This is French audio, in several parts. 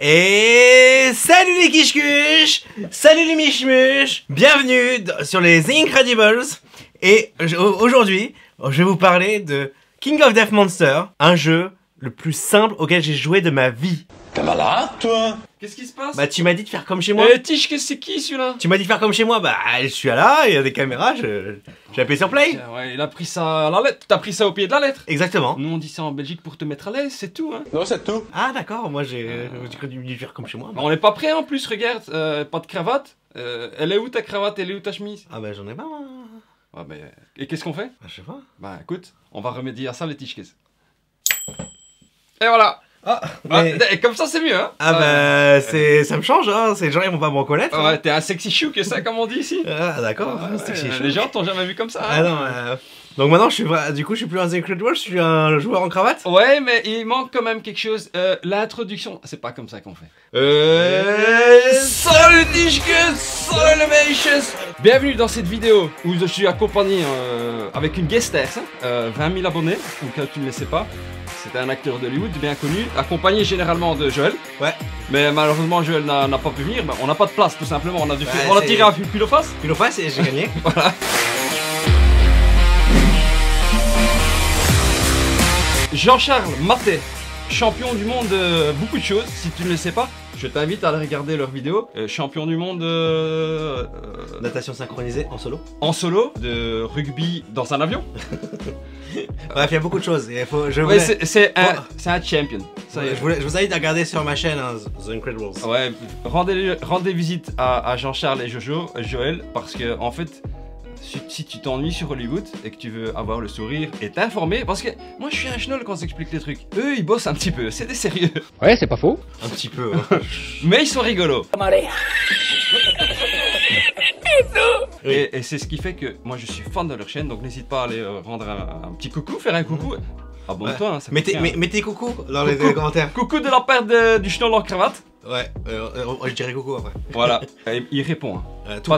Et salut les kichkuches, salut les michmuches, bienvenue sur les Incredibles. Et aujourd'hui, je vais vous parler de King of Death Monster, un jeu le plus simple auquel j'ai joué de ma vie. T'es malade, toi? Qu'est-ce qui se passe? Bah tu m'as dit de faire comme chez moi. Tiche, c'est qui celui-là? Tu m'as dit de faire comme chez moi, bah je suis là, il y a des caméras, j'ai appuyé sur play. Ouais, il a pris ça à la lettre. T'as pris ça au pied de la lettre. Exactement. Nous on dit ça en Belgique pour te mettre à l'aise, c'est tout hein. Non, c'est tout. Ah d'accord, moi j'ai dû faire comme chez moi. On n'est pas prêt en plus, regarde, pas de cravate. Elle est où ta cravate? Elle est où ta chemise? Ah bah j'en ai pas moi. Ouais, mais... Et qu'est-ce qu'on fait? Bah, je sais pas. Bah écoute, on va remédier à ça les tiches. Et voilà. Ah, Ouais, mais... et comme ça c'est mieux hein. Ah bah ça me change hein, ces gens ils vont pas me reconnaître. Ouais, t'es un sexy chou que ça comme on dit ici. Ah d'accord, Ouais, c'est chiant. les gens t'ont jamais vu comme ça. Ah non, donc maintenant du coup je suis plus un Incredible, je suis un joueur en cravate. Ouais, mais il manque quand même quelque chose. L'introduction, c'est pas comme ça qu'on fait. Salut Tichke, salut les mèches. Bienvenue dans cette vidéo où je suis accompagné avec une guest star, 20 000 abonnés, au cas où tu ne le sais pas. C'est un acteur d'Hollywood bien connu, accompagné généralement de Joël. Ouais. Mais malheureusement Joël n'a pas pu venir, on n'a pas de place tout simplement, on a dû Ouais, on a tiré un pile au face. Pile au face et j'ai gagné. Voilà. Jean-Charles Maté, champion du monde de beaucoup de choses, si tu ne le sais pas, je t'invite à aller regarder leurs vidéos. Champion du monde Natation synchronisée en solo. en solo, de rugby dans un avion. Bref, il y a beaucoup de choses. Et Ouais, c'est un champion. Ça y est. je vous invite à regarder sur ma chaîne hein, The Incredibles. Ouais, rendez visite à Jean-Charles et Joël, parce que en fait, si tu t'ennuies sur Hollywood et que tu veux avoir le sourire et t'informer, parce que moi je suis un schnoll quand j'explique les trucs. Eux ils bossent un petit peu, c'est des sérieux. Ouais, c'est pas faux. Un petit peu. Hein. Mais ils sont rigolos. Oui. Et c'est ce qui fait que moi je suis fan de leur chaîne, donc n'hésite pas à aller rendre un petit coucou, faire un coucou. Abonne-toi, hein, ça coûte rien. Mettez coucou dans les commentaires. Coucou de la part du schnoll en cravate. Ouais, je dirais coucou après. Voilà, et il répond. Hein. Tout.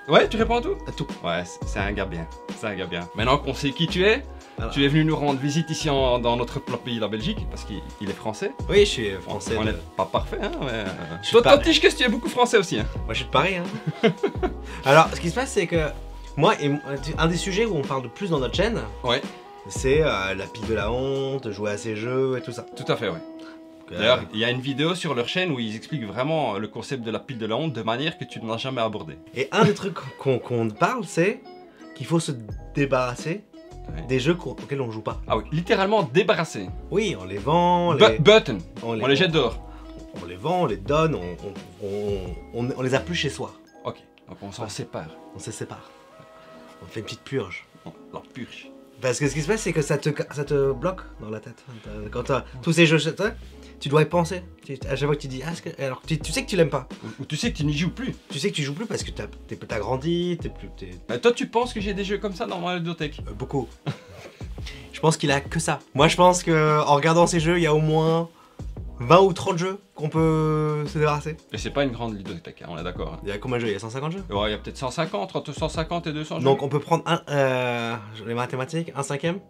Ouais, tu réponds à tout? À tout. Ouais, c'est un gars bien. C'est un gars bien. Maintenant qu'on sait qui tu es, voilà. Tu es venu nous rendre visite ici dans notre pays, la Belgique, parce qu'il est français. Oui, je suis français. On n'est pas parfait, hein, mais... Toi, Tiche, que tu es beaucoup français aussi, hein. Moi, je suis de Paris, hein. Alors, ce qui se passe, c'est que moi, un des sujets où on parle de plus dans notre chaîne, Ouais. c'est la pile de la honte, jouer à ces jeux et tout ça. Tout à fait, ouais. D'ailleurs, il y a une vidéo sur leur chaîne où ils expliquent vraiment le concept de la pile de la honte de manière que tu n'as jamais abordé. Et un des trucs qu'on parle, c'est qu'il faut se débarrasser des jeux auxquels on joue pas. Ah oui, littéralement débarrasser. Oui, on les vend, Button. on On les jette dehors. On les vend, on les donne, on les a plus chez soi. Ok, donc on s'en sépare. On se sépare. On fait une petite purge. La purge. Parce que ce qui se passe, c'est que ça te bloque dans la tête. Quand tu as tous ces jeux chez toi, tu dois y penser. À chaque fois que tu dis, alors tu sais que tu l'aimes pas. Ou tu sais que tu n'y joues plus. Tu sais que tu joues plus parce que t'as grandi, Toi, tu penses que j'ai des jeux comme ça dans ma ludothèque? beaucoup. Je pense qu'il a que ça. Moi, je pense que en regardant ces jeux, il y a au moins 20 ou 30 jeux qu'on peut se débarrasser. Et c'est pas une grande ludothèque, hein, on est d'accord. Hein. Il y a combien de jeux? Il y a 150 jeux? Ouais, il y a peut-être 150, entre 150 et 200 jeux. Donc on peut prendre les mathématiques, un cinquième.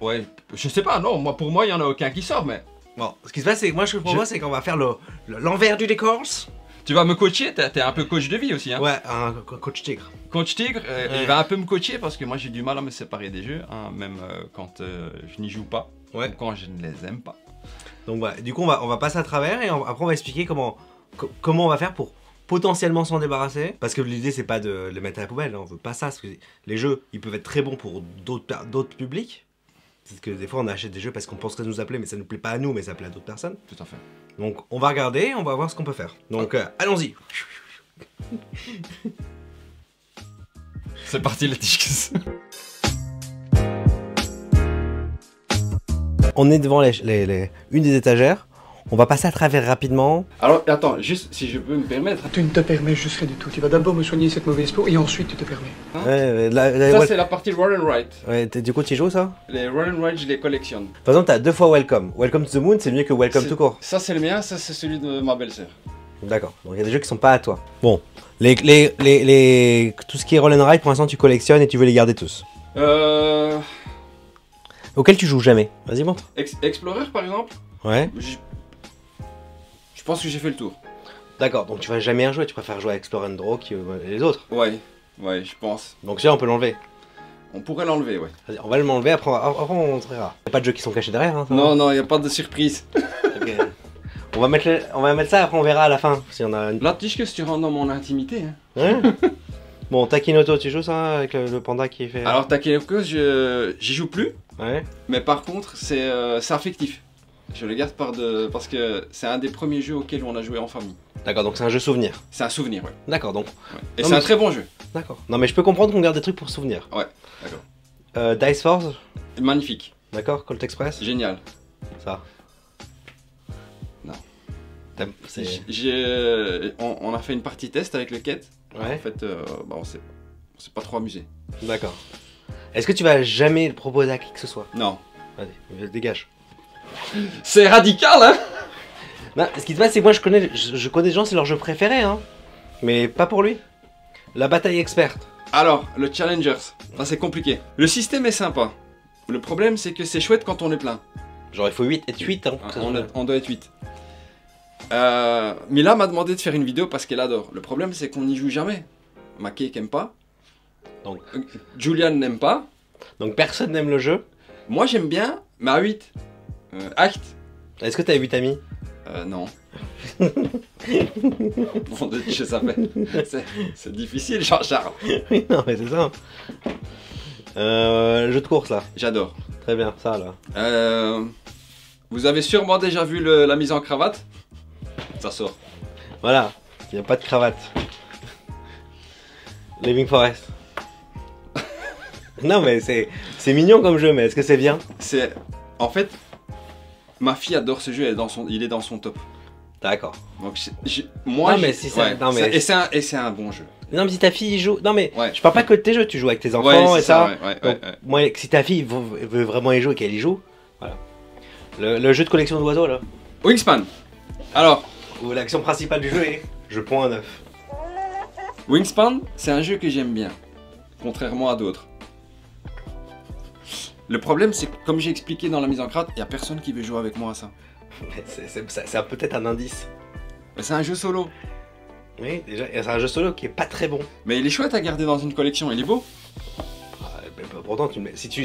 Ouais, je sais pas, non, pour moi, il y en a aucun qui sort, mais... Bon, ce qui se passe, c'est moi, c'est qu'on va faire l'envers du décor. Tu vas me coacher, t'es un peu coach de vie aussi, hein. Ouais, un coach tigre. Coach tigre, il va un peu me coacher parce que moi j'ai du mal à me séparer des jeux, hein, même quand je n'y joue pas, ou quand je ne les aime pas. Donc voilà, du coup on va passer à travers et après on va expliquer comment on va faire pour potentiellement s'en débarrasser. Parce que l'idée c'est pas de les mettre à la poubelle, hein, on veut pas ça, parce que les jeux ils peuvent être très bons pour d'autres publics. Parce que des fois on achète des jeux parce qu'on pense que ça nous a plu mais ça nous plaît pas à nous mais ça plaît à d'autres personnes. Tout à fait. Donc on va regarder, on va voir ce qu'on peut faire. Donc allons-y. C'est parti les tiches. On est devant une des étagères. On va passer à travers rapidement. Alors attends, juste si je peux me permettre. Tu ne te permets juste rien du tout. Tu vas d'abord me soigner cette mauvaise peau et ensuite tu te permets. Ça c'est la partie roll and write. Ouais, du coup tu joues ça? Les roll and write je les collectionne. Par exemple t'as 2 fois welcome. Welcome to the moon c'est mieux que welcome to court. Ça c'est le mien, ça c'est celui de ma belle-sœur. D'accord, donc il y a des jeux qui sont pas à toi. Bon, tout ce qui est roll and write pour l'instant tu collectionnes et tu veux les garder tous. Auquel tu joues jamais. Vas-y montre. Explorer par exemple. Ouais. Je Je pense que j'ai fait le tour. D'accord, donc tu vas jamais y jouer, tu préfères jouer à Explore and Draw que les autres. Ouais, je pense. Donc celui-là on peut l'enlever. On pourrait l'enlever, ouais. Vas-y, on va le m'enlever, après on montrera. Y'a pas de jeux qui sont cachés derrière, hein, ça va. Non, il n'y a pas de surprise. Ok. On va mettre ça, après on verra à la fin si on a une... Là, dis que tu rentres dans mon intimité. Hein. Ouais. Bon, Takinoto, tu joues ça avec le panda qui fait... Alors, Takenoko, j'y joue plus, Ouais. mais par contre, c'est affectif. Je le garde parce que c'est un des premiers jeux auxquels on a joué en famille. D'accord, donc c'est un jeu souvenir. C'est un souvenir, ouais. D'accord, donc... Ouais. Et Non, c'est un mais- très bon jeu. D'accord. Non mais je peux comprendre qu'on garde des trucs pour souvenir. Ouais, d'accord. Dice Force, Magnifique, d'accord, Colt Express, génial. ça. Non. C'est... On a fait une partie test avec le quête. Ouais, En fait, on s'est pas trop amusé. d'accord. Est-ce que tu vas jamais le proposer à qui que ce soit? Non. Vas-y, dégage. C'est radical, hein. Non, ce qui se passe, c'est que moi je connais des gens, c'est leur jeu préféré, hein. Mais pas pour lui. La bataille experte. Alors, le Challengers, ça c'est compliqué. Le système est sympa. Le problème, c'est que c'est chouette quand on est plein. Genre il faut 8 être 8, hein. pour que ça soit- On doit être 8. Mila m'a demandé de faire une vidéo parce qu'elle adore. Le problème, c'est qu'on n'y joue jamais. Ma cake aime pas. Donc. Julian n'aime pas. Donc personne n'aime le jeu. Moi, j'aime bien, mais à 8. Act. Est-ce que t'as 8 amis? Non. Bon, je savais. C'est difficile, Jean-Charles. Oui, non mais c'est ça. Jeu de course là. J'adore. Très bien, ça là. Vous avez sûrement déjà vu la mise en cravate. Ça sort. Voilà, il n'y a pas de cravate. Living Forest. Non mais c'est mignon comme jeu, mais est-ce que c'est bien? C'est... En fait, ma fille adore ce jeu, il est dans son top. D'accord. Donc moi, Non, mais si ça- non, mais- et c'est un bon jeu. Non mais si ta fille joue... Non mais Ouais. je parle pas que de tes jeux, tu joues avec tes enfants Ouais, et c'est ça. ouais. Donc, moi, si ta fille veut vraiment y jouer et qu'elle y joue, voilà. Le jeu de collection d'oiseaux là, Wingspan. Alors, où l'action principale du jeu est je prends un œuf. Wingspan, c'est un jeu que j'aime bien, contrairement à d'autres. Le problème, c'est que comme j'ai expliqué dans la mise en cravate, il n'y a personne qui veut jouer avec moi à ça. C'est peut-être un indice. Mais c'est un jeu solo. Oui, déjà, et c'est un jeu solo qui est pas très bon. Mais il est chouette à garder dans une collection, il est beau. Pourtant, tu le mets, si tu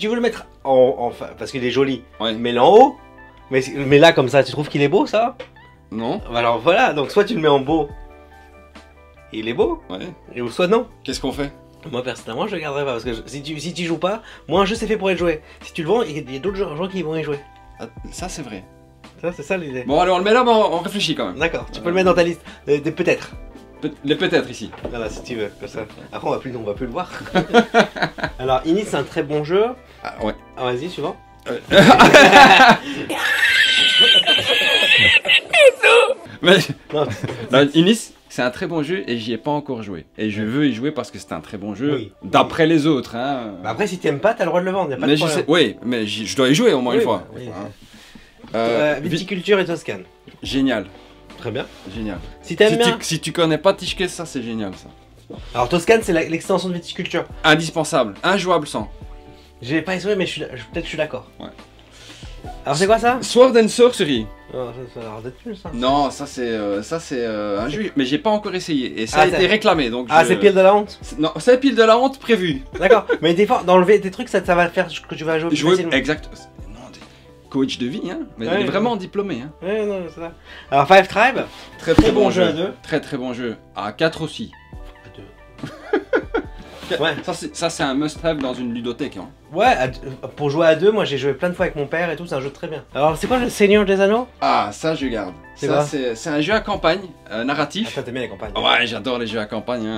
veux le mettre enfin, parce qu'il est joli, Ouais. mets-le en haut. Mais là, comme ça, tu trouves qu'il est beau, ça? Non. Alors voilà, donc soit tu le mets en beau, et il est beau, Ouais. ou soit non. Qu'est-ce qu'on fait? Moi, personnellement, je le garderai pas, parce que si tu joues pas, moi, un jeu, c'est fait pour être joué. Si tu le vends, il y a d'autres gens qui vont y jouer. Ah, ça, c'est vrai. Ça, c'est ça l'idée. Bon, allez, on le met là, mais on réfléchit quand même. D'accord, tu peux le mettre dans ta liste. Des peut-être. Les peut-être ici. Voilà, si tu veux, comme ça. Après, on va plus le voir. Alors, Inis, c'est un très bon jeu. Ah, ouais. Ah, vas-y, suivant. Mais, Non, non, Inis, c'est un très bon jeu et j'y ai pas encore joué. Et je veux y jouer parce que c'est un très bon jeu, Oui. d'après les autres. Hein. bah après, si t'aimes pas, t'as le droit de le vendre, y a pas Mais de je problème. sais, oui, mais je dois y jouer au moins Oui, une fois. bah, oui. Hein. Viticulture et Toscane. Génial, Très bien. génial. Si t'aimes bien. Si tu connais pas Tischke, ça c'est génial ça. Alors, Toscane, c'est l'extension de viticulture. Indispensable, injouable sans. J'ai pas essayé, mais peut-être que je suis d'accord. Ouais. Alors, c'est quoi ça? Sword and Sorcery. Oh, ça a l'air d'être nul, ça. Non, ça c'est un jeu, mais j'ai pas encore essayé et ça Ah, a été c'est- réclamé donc. Ah, c'est pile de la honte. Non, c'est pile de la honte prévue. D'accord. Mais des fois, d'enlever des trucs, ça va faire que tu vas jouer plus Jouer facilement. exact. Non, coach de vie, hein. Mais Ouais, il est ouais. vraiment diplômé, hein. Ouais, non, c'est ça. Alors, Five Tribe. Très Très bon jeu à deux. Très très bon jeu. À 4 aussi. Ouais. Ça c'est un must-have dans une ludothèque. Hein. Ouais, pour jouer à deux, moi j'ai joué plein de fois avec mon père et tout, c'est un jeu très bien. Alors, c'est quoi le Seigneur des Anneaux? Ah, ça je garde. C'est Ça quoi c'est un jeu à campagne narratif. Ah, t'aimes bien les campagnes. Ouais, j'adore les jeux à campagne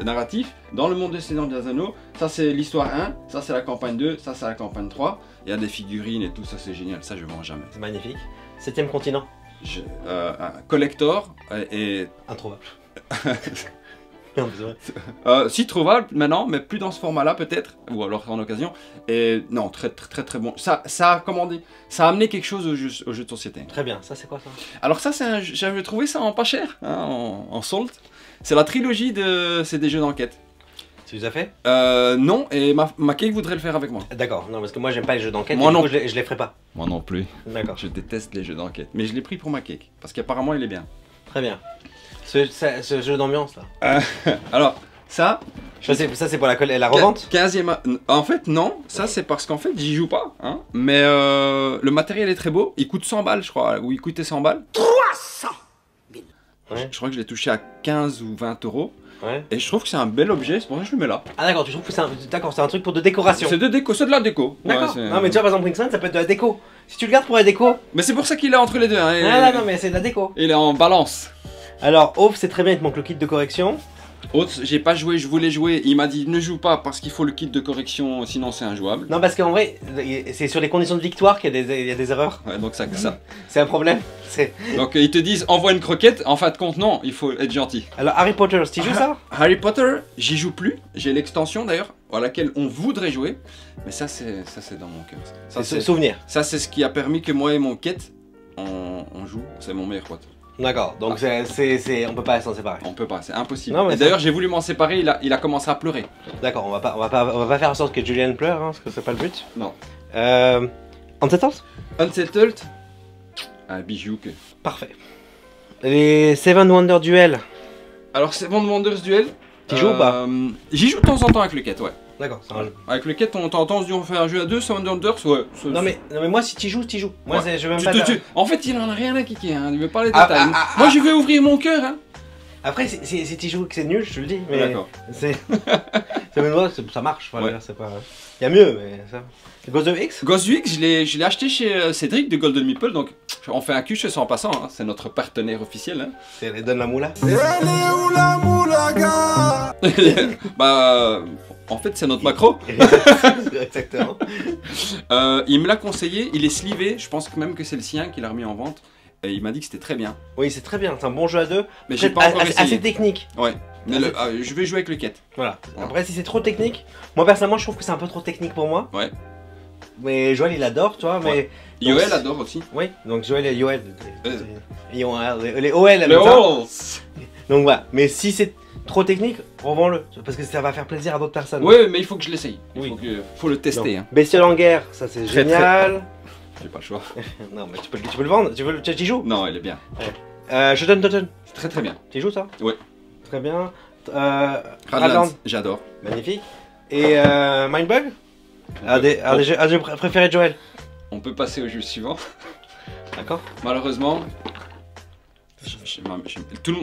narratif. Dans le monde de Seigneur des Anneaux, ça c'est l'histoire 1, ça c'est la campagne 2, ça c'est la campagne 3. Il y a des figurines et tout, ça c'est génial, ça je vends jamais. C'est magnifique. 7ème continent. Un collector et Introuvable. Non, mais c'est vrai. si trouvable maintenant, mais plus dans ce format-là peut-être, ou alors en occasion. Et non, très très très très bon. Ça comment on dit, ça a amené quelque chose au jeu de société. Très bien, ça c'est quoi ça? Alors ça, j'avais trouvé ça en pas cher, hein, en solde. C'est la trilogie c'est des jeux d'enquête. Tu les as fait? Non, et ma cake voudrait le faire avec moi. D'accord, non, parce que moi j'aime pas les jeux d'enquête. Moi et du non. coup, je les ferai pas. Moi non plus. D'accord, Je déteste les jeux d'enquête. Mais je l'ai pris pour ma cake. Parce qu'apparemment, il est bien. très bien. Ce jeu d'ambiance là. Alors, ça. Ça c'est pour la revente? 15e. En fait, non. Ça, c'est parce qu'en fait, j'y joue pas. Hein. Mais le matériel est très beau. Il coûte 100 balles, je crois. Ou il coûtait 100 balles. 300 000. Ouais. Je crois que je l'ai touché à 15 ou 20 euros. Ouais. Et je trouve que c'est un bel objet. C'est pour ça que je le mets là. Ah d'accord, tu trouves que c'est un truc pour de décoration? C'est de déco, c'est de la déco. Ouais, D'accord. c'est- Non mais tu vois par exemple Wingspan ça peut être de la déco. Si tu le gardes pour la déco. Mais c'est pour ça qu'il est entre les deux. Hein. Non mais c'est de la déco. Il est en balance. Alors Ouf c'est très bien, il te manque le kit de correction. Autre, j'ai pas joué, je voulais jouer. Il m'a dit ne joue pas parce qu'il faut le kit de correction, sinon c'est injouable. Non parce qu'en vrai c'est sur les conditions de victoire qu'il y a des erreurs. Ouais, donc ça. C'est un problème. Donc ils te disent envoie une croquette. En fin de compte, non, il faut être gentil. Alors Harry Potter, tu joues ça? Harry Potter, j'y joue plus. J'ai l'extension d'ailleurs, à laquelle on voudrait jouer. Mais ça, c'est dans mon cœur. Ça, C'est c'est souvenir. ça, c'est ce qui a permis que moi et mon quête, on joue. C'est mon meilleur pote. D'accord, donc on peut pas s'en séparer. On peut pas, c'est impossible. Non, mais et d'ailleurs, j'ai voulu m'en séparer. Il a commencé à pleurer. D'accord, on va pas faire en sorte que Julian pleure, hein, parce que c'est pas le but. Non. Unsettled? Unsettled, un bijou que. Parfait. Les Seven Wonder Duel. Alors, c'est Band Wonders Duel. Tu joues ou pas? J'y joue de temps en temps avec le quête, ouais. D'accord, c'est un jeu. Avec le quête, on t'entend, on se dit on fait un jeu à deux, Seven Wonders, ouais. Non mais moi si tu joues, tu joues. Moi Ouais. je veux même pas. En fait, il en a rien à kicker, hein. Il veut pas les Ah, détails. ah, Moi, je vais ouvrir mon cœur, hein. Après si tu joues que c'est nul, je te le dis. Mais D'accord. c'est ça marche. Voilà, Ouais. c'est pas. Il y a mieux, mais ça. Ghost of X? Ghost UX, je l'ai acheté chez Cédric de Golden Meeple, donc on fait un cul chez ça en passant, hein. C'est notre partenaire officiel. Hein. C'est donne la moula. Bah, en fait, c'est notre macro. Exactement. Il me l'a conseillé, il est slivé, je pense même que c'est le sien qui l'a remis en vente. Et il m'a dit que c'était très bien. Oui, c'est très bien. C'est un bon jeu à deux. Mais j'ai pas encore assez essayé. technique. Ouais. Mais je vais jouer avec le quête. Voilà. Après, si c'est trop technique, moi personnellement, je trouve que c'est un peu trop technique pour moi. Ouais. Mais Joël, il adore, tu vois. Mais Ouais. Yoel adore aussi. oui, donc Joël et Yoel. Euh. Ils ont les OL. Le avec ça. Halls. Donc voilà. Mais si c'est trop technique, revends-le. Parce que ça va faire plaisir à d'autres personnes. Ouais, mais il faut que je l'essaye. Il Oui. faut le tester. Donc, Hein. Bestiole en guerre, ça c'est Très, génial. J'ai pas le choix. Non, mais tu peux le vendre. Tu y joues? Non, elle est bien. Shoten Totten, C'est très très bien. tu y joues ça? Ouais. Très bien. Radlands, Radland, j'adore. magnifique. Et Mindbug? Un des jeux préférés de Joël. On peut passer au jeu suivant. D'accord. Malheureusement,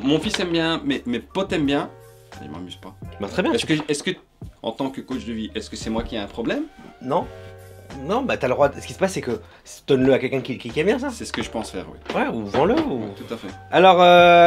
mon fils aime bien, mes potes aiment bien. Il m'amuse pas. Bah, très bien. Est-ce que, en tant que coach de vie, est-ce que c'est moi qui ai un problème? Non. Non, bah t'as le droit. Ce qui se passe, c'est que donne-le à quelqu'un qui aime bien ça. C'est ce que je pense faire, oui. Ouais, ou vends-le. Ou... Tout à fait. Alors,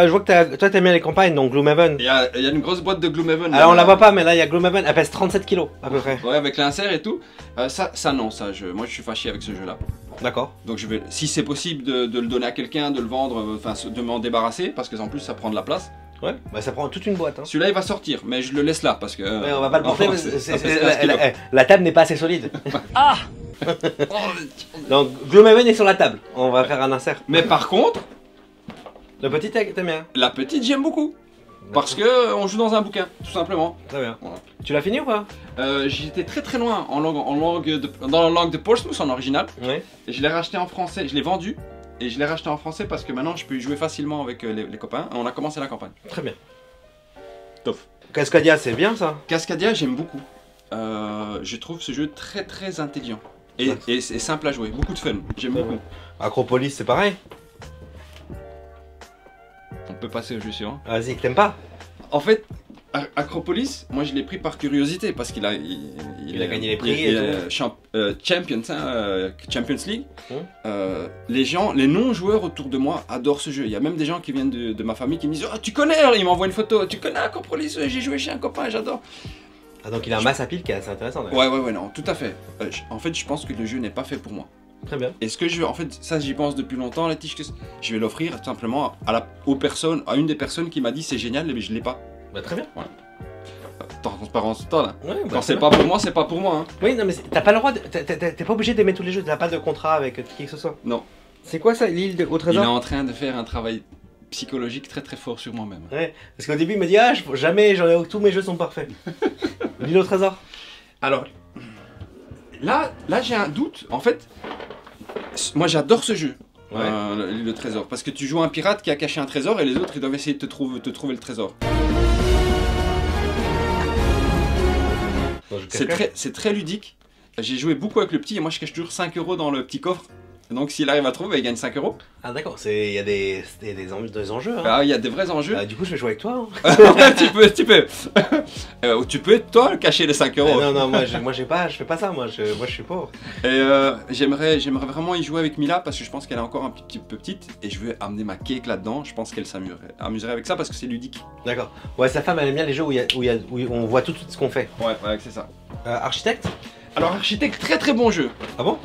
je vois que toi t'aimes bien les campagnes, donc Gloomhaven. Il y a une grosse boîte de Gloomhaven. Alors on la voit pas, mais là il y a Gloomhaven, elle pèse 37 kilos à peu près. Ouais, avec l'insert et tout. Moi je suis fâché avec ce jeu-là. D'accord. Donc je vais, si c'est possible de le donner à quelqu'un, de le vendre, enfin de m'en débarrasser, parce que en plus ça prend de la place. Ouais, bah ça prend toute une boîte. Hein. Celui-là il va sortir, mais je le laisse là parce que. Ouais, on va pas le porter, parce que ça pèse 15 kilos. la table n'est pas assez solide. Ah. Donc Gloomhaven est sur la table, on va faire un insert. Mais par contre, Le petit t'aimes bien? la petite j'aime beaucoup. Parce que on joue dans un bouquin, tout simplement. Très bien. Voilà. Tu l'as fini ou pas? J'étais très très loin dans la langue de Portsmouth en original. Ouais. Et je l'ai racheté en français, je l'ai vendu. Et je l'ai racheté en français parce que maintenant je peux y jouer facilement avec les copains. On a commencé la campagne. Très bien. Top. Cascadia, c'est bien ça? Cascadia, j'aime beaucoup. Je trouve ce jeu très très intelligent. Et c'est simple à jouer, beaucoup de fun. J'aime beaucoup. Acropolis, c'est pareil. On peut passer au jeu suivant. Vas-y, t'aimes pas? En fait, Acropolis, moi je l'ai pris par curiosité parce qu'il a, Il a gagné les prix et Champions League. Les gens, les non-joueurs autour de moi adorent ce jeu. Il y a même des gens qui viennent de ma famille qui me disent oh, tu connais, ils m'envoient une photo, tu connais Acropolis, j'ai joué chez un copain, j'adore. Ah donc il a un masse à pile qui est assez intéressant d'ailleurs. Ouais, non, tout à fait. En fait, je pense que le jeu n'est pas fait pour moi. Très bien. Et ce que je veux, en fait, ça j'y pense depuis longtemps, la tige, que je vais l'offrir tout simplement à une des personnes qui m'a dit c'est génial, mais je l'ai pas. Bah très bien. Transparence totale. Ouais, bah, Quand c'est pas pour moi, c'est pas pour moi. Hein. Oui, non mais t'as pas le droit, t'es pas obligé d'aimer tous les jeux, t'as pas de contrat avec qui que ce soit. Non. C'est quoi ça, l'île au Il est trésor? en train de faire un travail psychologique très très fort sur moi-même. Ouais, parce qu'au début il m'a dit ah jamais, tous mes jeux sont parfaits. L'île au trésor. Alors, là j'ai un doute. En fait, moi j'adore ce jeu, Ouais. le trésor. Parce que tu joues un pirate qui a caché un trésor et les autres ils doivent essayer de te trouver le trésor. Bon, je cache. C'est très ludique. J'ai joué beaucoup avec le petit et moi je cache toujours 5 € dans le petit coffre. Donc s'il arrive à trouver, bah, il gagne 5 €. Ah d'accord, il y a des enjeux. Hein. Ah, il y a des vrais enjeux. Du coup, je vais jouer avec toi. Hein. tu peux. Tu peux, toi, cacher les 5 €. Non, non, moi je fais pas ça. Moi, je suis pauvre. Et j'aimerais vraiment y jouer avec Mila parce que je pense qu'elle est encore un petit peu petite et je veux amener ma cake là-dedans. Je pense qu'elle s'amuserait avec ça parce que c'est ludique. D'accord. Ouais, sa femme elle aime bien les jeux où on voit tout de suite ce qu'on fait. Ouais, c'est ça. Architecte. Alors, Architecte, très bon jeu. Ah bon?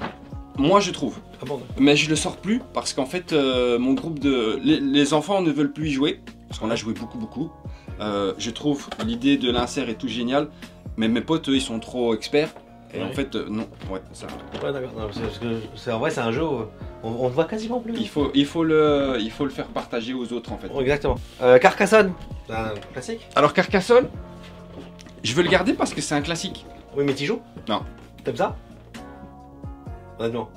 Moi, je trouve. Ah bon. Mais je le sors plus parce qu'en fait, mon groupe de. Les enfants ne veulent plus y jouer parce qu'on a joué beaucoup. Je trouve l'idée de l'insert et tout génial, mais mes potes, eux, ils sont trop experts. Et Ouais. en fait, non, ouais, ça. Ouais, d'accord. Non, parce que en vrai, c'est un jeu où on ne voit quasiment plus. Il faut le faire partager aux autres en fait. Exactement. Carcassonne. C'est un classique. Alors Carcassonne, je veux le garder parce que c'est un classique. Oui, mais t'y joues? Non. T'aimes ça? Honnêtement.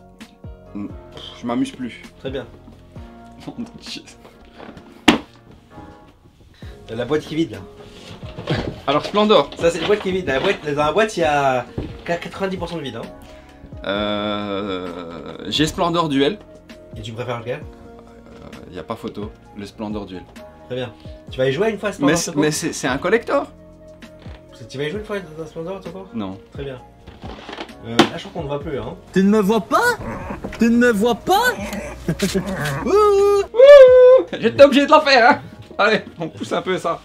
Je m'amuse plus. Très bien. La boîte qui vide là. Alors Splendor. Ça, c'est la boîte qui est vide. Dans la boîte, il y a 90% de vide. Hein. J'ai Splendor Duel. Et tu préfères lequel? Y a pas photo. Le Splendor Duel. Très bien. Tu vas y jouer une fois à Splendor Topo? Mais c'est un collector. Tu vas y jouer une fois à Splendor Topo? Non. Très bien. Là, je crois qu'on ne voit plus. Hein. Tu ne me vois pas? Tu ne me vois pas? J'étais obligé de la faire, hein. Allez, on pousse un peu ça.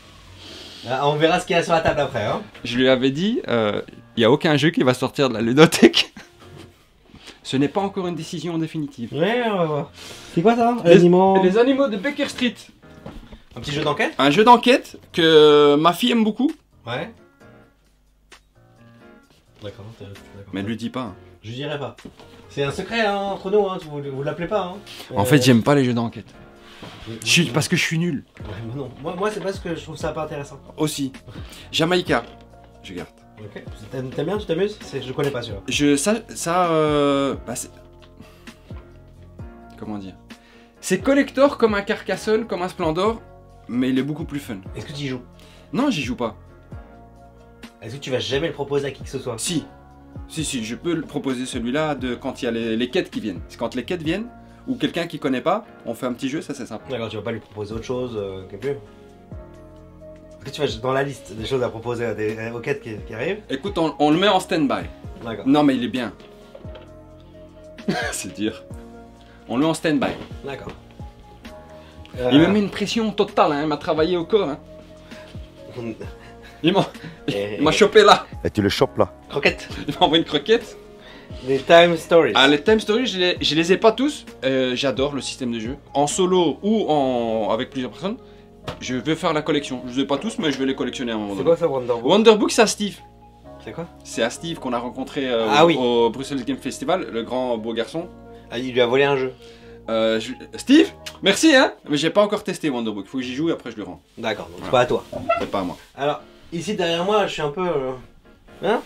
On verra ce qu'il y a sur la table après. Hein. Je lui avais dit, il y a aucun jeu qui va sortir de la ludothèque. Ce n'est pas encore une décision définitive. Ouais, on va voir. C'est quoi ça? Les animaux de Baker Street. Un petit jeu d'enquête? Un jeu d'enquête que ma fille aime beaucoup. Ouais. D'accord. Mais ne lui dis pas. Hein. Je dirai pas. C'est un secret hein, entre nous, hein. Vous l'appelez pas. Hein. En fait, j'aime pas les jeux d'enquête. Parce que je suis nul. Ouais, mais non. Moi c'est parce que je trouve ça pas intéressant. Aussi. Jamaïca. Je garde. Ok. T'aimes bien, tu t'amuses? Je connais pas celui-là. Comment dire? C'est collector comme un Carcassonne, comme un Splendor, mais il est beaucoup plus fun. Est-ce que tu y joues? Non, j'y joue pas. Est-ce que tu vas jamais le proposer à qui que ce soit? Si, je peux le proposer celui-là quand il y a les quêtes qui viennent. C'est quand les quêtes viennent, ou quelqu'un qui connaît pas, on fait un petit jeu, ça c'est sympa. D'accord, tu vas pas lui proposer autre chose que plus. Est-ce que tu vas dans la liste des choses à proposer aux quêtes qui arrivent? Écoute, on le met en stand-by. D'accord. Non mais il est bien. C'est dur. On le met en stand-by. D'accord. Il me met une pression totale, hein. Il m'a travaillé au corps. Hein. Il m'a chopé là. Et tu le chopes là. Croquette. Il m'a envoyé une croquette. Les time stories. Ah, les time stories, je les ai pas tous. J'adore le système de jeu. En solo ou avec plusieurs personnes. Je veux faire la collection. Je les ai pas tous, mais je vais les collectionner à un moment C'est donné. quoi ça, Wonderbook? Wonderbook, c'est à Steve. C'est quoi? C'est à Steve qu'on a rencontré Oui. au Brussels Game Festival, le grand beau garçon. Ah, il lui a volé un jeu. Steve, merci hein. Mais j'ai pas encore testé Wonderbook. Faut que j'y joue et après je le rends. D'accord, donc c'est Voilà. pas à toi. C'est pas à moi. Alors, ici derrière moi, je suis un peu. Hein?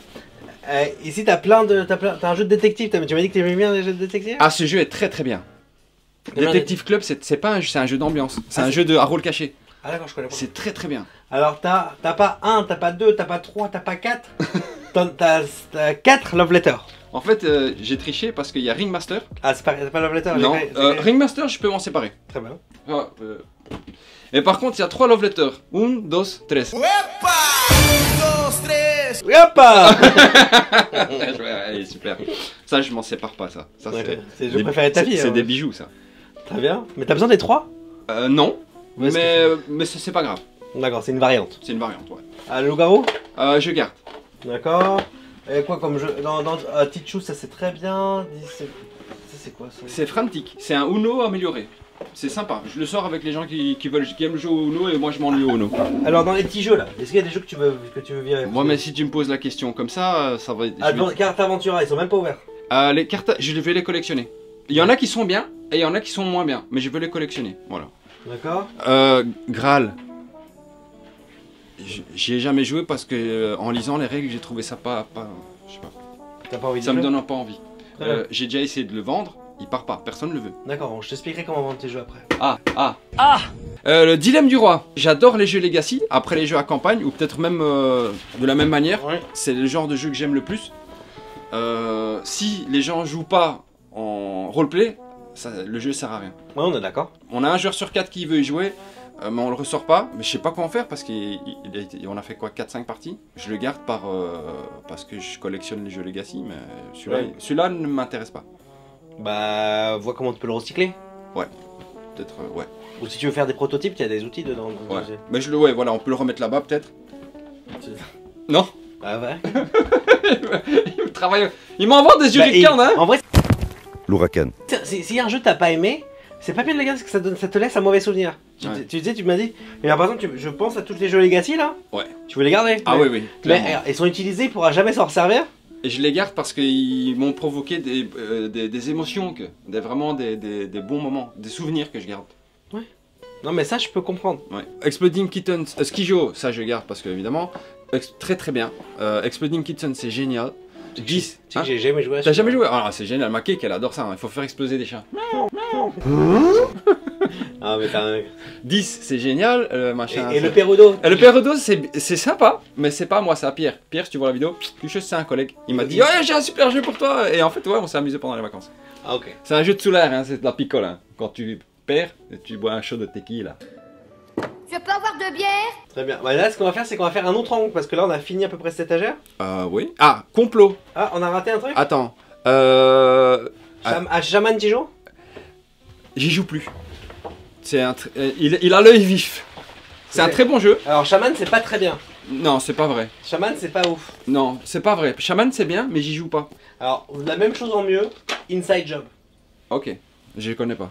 Ici, t'as un jeu de détective. Tu m'as dit que t'aimais bien les jeux de détective? Ah, ce jeu est très bien. bien Detective Club, c'est pas un jeu, c'est un jeu d'ambiance. C'est un jeu à rôle caché. Ah, d'accord, je connais pas. C'est très bien. Alors, t'as pas 1, t'as pas 2, t'as pas 3, t'as pas 4. T'as 4 love letters. En fait, j'ai triché parce qu'il y a Ringmaster. Ah, c'est pas love letter? Non, Ringmaster, je peux m'en séparer. Très bien. Ah, Et par contre, il y a 3 love letters. 1, 2, 3. Hoppa! Allez, super. Ça, je m'en sépare pas, ça. Ça Ouais, c'est le jeu préféré de ta fille. C'est hein. des bijoux, ça. Très bien. Mais t'as besoin des 3? Non, Où est-ce mais c'est pas grave. D'accord, c'est une variante. C'est une variante, ouais. Ah, le loup-garou? Je garde. D'accord. Et quoi comme jeu? Dans Tichou, ça c'est très bien. Ça c'est quoi ça? C'est Frantic. C'est un Uno amélioré. C'est sympa. Je le sors avec les gens qui aiment jouer au Uno et moi je m'ennuie au Uno. Alors dans les petits jeux là, est-ce qu'il y a des jeux que tu veux virer? Moi, mais si tu me poses la question comme ça va être. Cartes Aventura, ils sont même pas ouverts. Les cartes, je vais les collectionner. Il y en a qui sont bien et il y en a qui sont moins bien, mais je veux les collectionner. Voilà. D'accord. Graal. J'y ai jamais joué parce que en lisant les règles, j'ai trouvé ça pas je sais pas. T'as pas envie de Ça me jouer? donne pas envie. Très bien. J'ai déjà essayé de le vendre, il part pas, personne ne le veut. D'accord, bon, je t'expliquerai comment vendre tes jeux après. Le dilemme du roi. J'adore les jeux Legacy, après les jeux à campagne, ou peut-être même de la même manière. Ouais. C'est le genre de jeu que j'aime le plus. Si les gens jouent pas en roleplay, le jeu sert à rien. Ouais, on est d'accord. On a un joueur sur 4 qui veut y jouer, mais on le ressort pas. Mais je sais pas quoi en faire parce qu'on a fait quoi 4-5 parties. Je le garde parce que je collectionne les jeux Legacy, mais celui-là ne m'intéresse pas. Bah, vois comment tu peux le recycler. Peut-être, ouais. Ou si tu veux faire des prototypes, il y a des outils dedans. Ouais. Mais voilà, on peut le remettre là-bas peut-être. Non. Ah ouais. Il travaille. Il m'envoie des Hurricanes, hein. En vrai, L'Huracan. si un jeu t'as pas aimé, c'est pas bien de le garder parce que ça te laisse un mauvais souvenir. Ouais. Tu m'as dit. Mais là, par exemple, je pense à tous les jeux Legacy là. Ouais. Tu veux les garder. Ah mais, oui, Mais clairement. ils sont utilisés, il pourra jamais s'en resservir. Et je les garde parce qu'ils m'ont provoqué des émotions, vraiment des bons moments, des souvenirs que je garde. Non, mais ça, je peux comprendre. Ouais. Exploding Kittens, Skijo, ça je garde parce que évidemment, très très bien. Exploding Kittens, c'est génial. 10. Tu sais que j'ai jamais joué à T'as ce jamais jeu. joué? Ah, c'est génial, ma cake elle adore ça, hein. Il faut faire exploser des chats. Ah, mais t'as un. 10, c'est génial, machin. Et le Perudo. Et le Perudo, c'est sympa, mais c'est pas moi, c'est à Pierre. Pierre, si tu vois la vidéo, c'est un collègue. Il m'a dit, ouais, j'ai un super jeu pour toi. Et en fait, ouais, on s'est amusé pendant les vacances. Ah, ok. C'est un jeu de soulaire, hein, c'est de la picole. Hein. Quand tu perds, tu bois un shot de tequila. Je peux avoir de bière? Très bien. Bah, là, ce qu'on va faire, c'est qu'on va faire un autre angle parce que là, on a fini à peu près cette étagère. Oui. Ah, complot. Ah, on a raté un truc. Attends. Shaman, t'y joues? J'y joue plus. Il a l'œil vif. C'est un très bon jeu. Alors, Shaman, c'est pas très bien. Non, c'est pas vrai. Shaman, c'est pas ouf. Non, c'est pas vrai. Shaman, c'est bien, mais j'y joue pas. Alors, la même chose en mieux, Inside Job. Ok, je connais pas.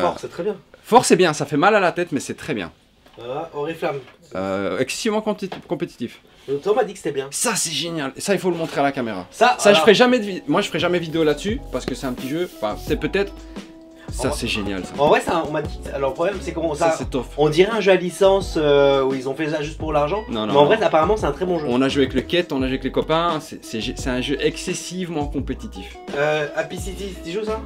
Fort, c'est très bien. Fort, c'est bien, ça fait mal à la tête, mais c'est très bien. Voilà, Oriflamme. Excessivement compétitif. Tom m'a dit que c'était bien. Ça, c'est génial. Ça, il faut le montrer à la caméra. Ça, Je ferai jamais moi, je ferai jamais vidéo là-dessus parce que c'est un petit jeu. Enfin, c'est peut-être. Ça, c'est génial. Ça, En vrai, on m'a dit. Alors, le problème, c'est qu'on ça c'est tough. on dirait un jeu à licence où ils ont fait ça juste pour l'argent. Non, non, mais en non. vrai, apparemment, c'est un très bon jeu. On a joué avec le quête, on a joué avec les copains. C'est un jeu excessivement compétitif. Happy City, tu joues ça?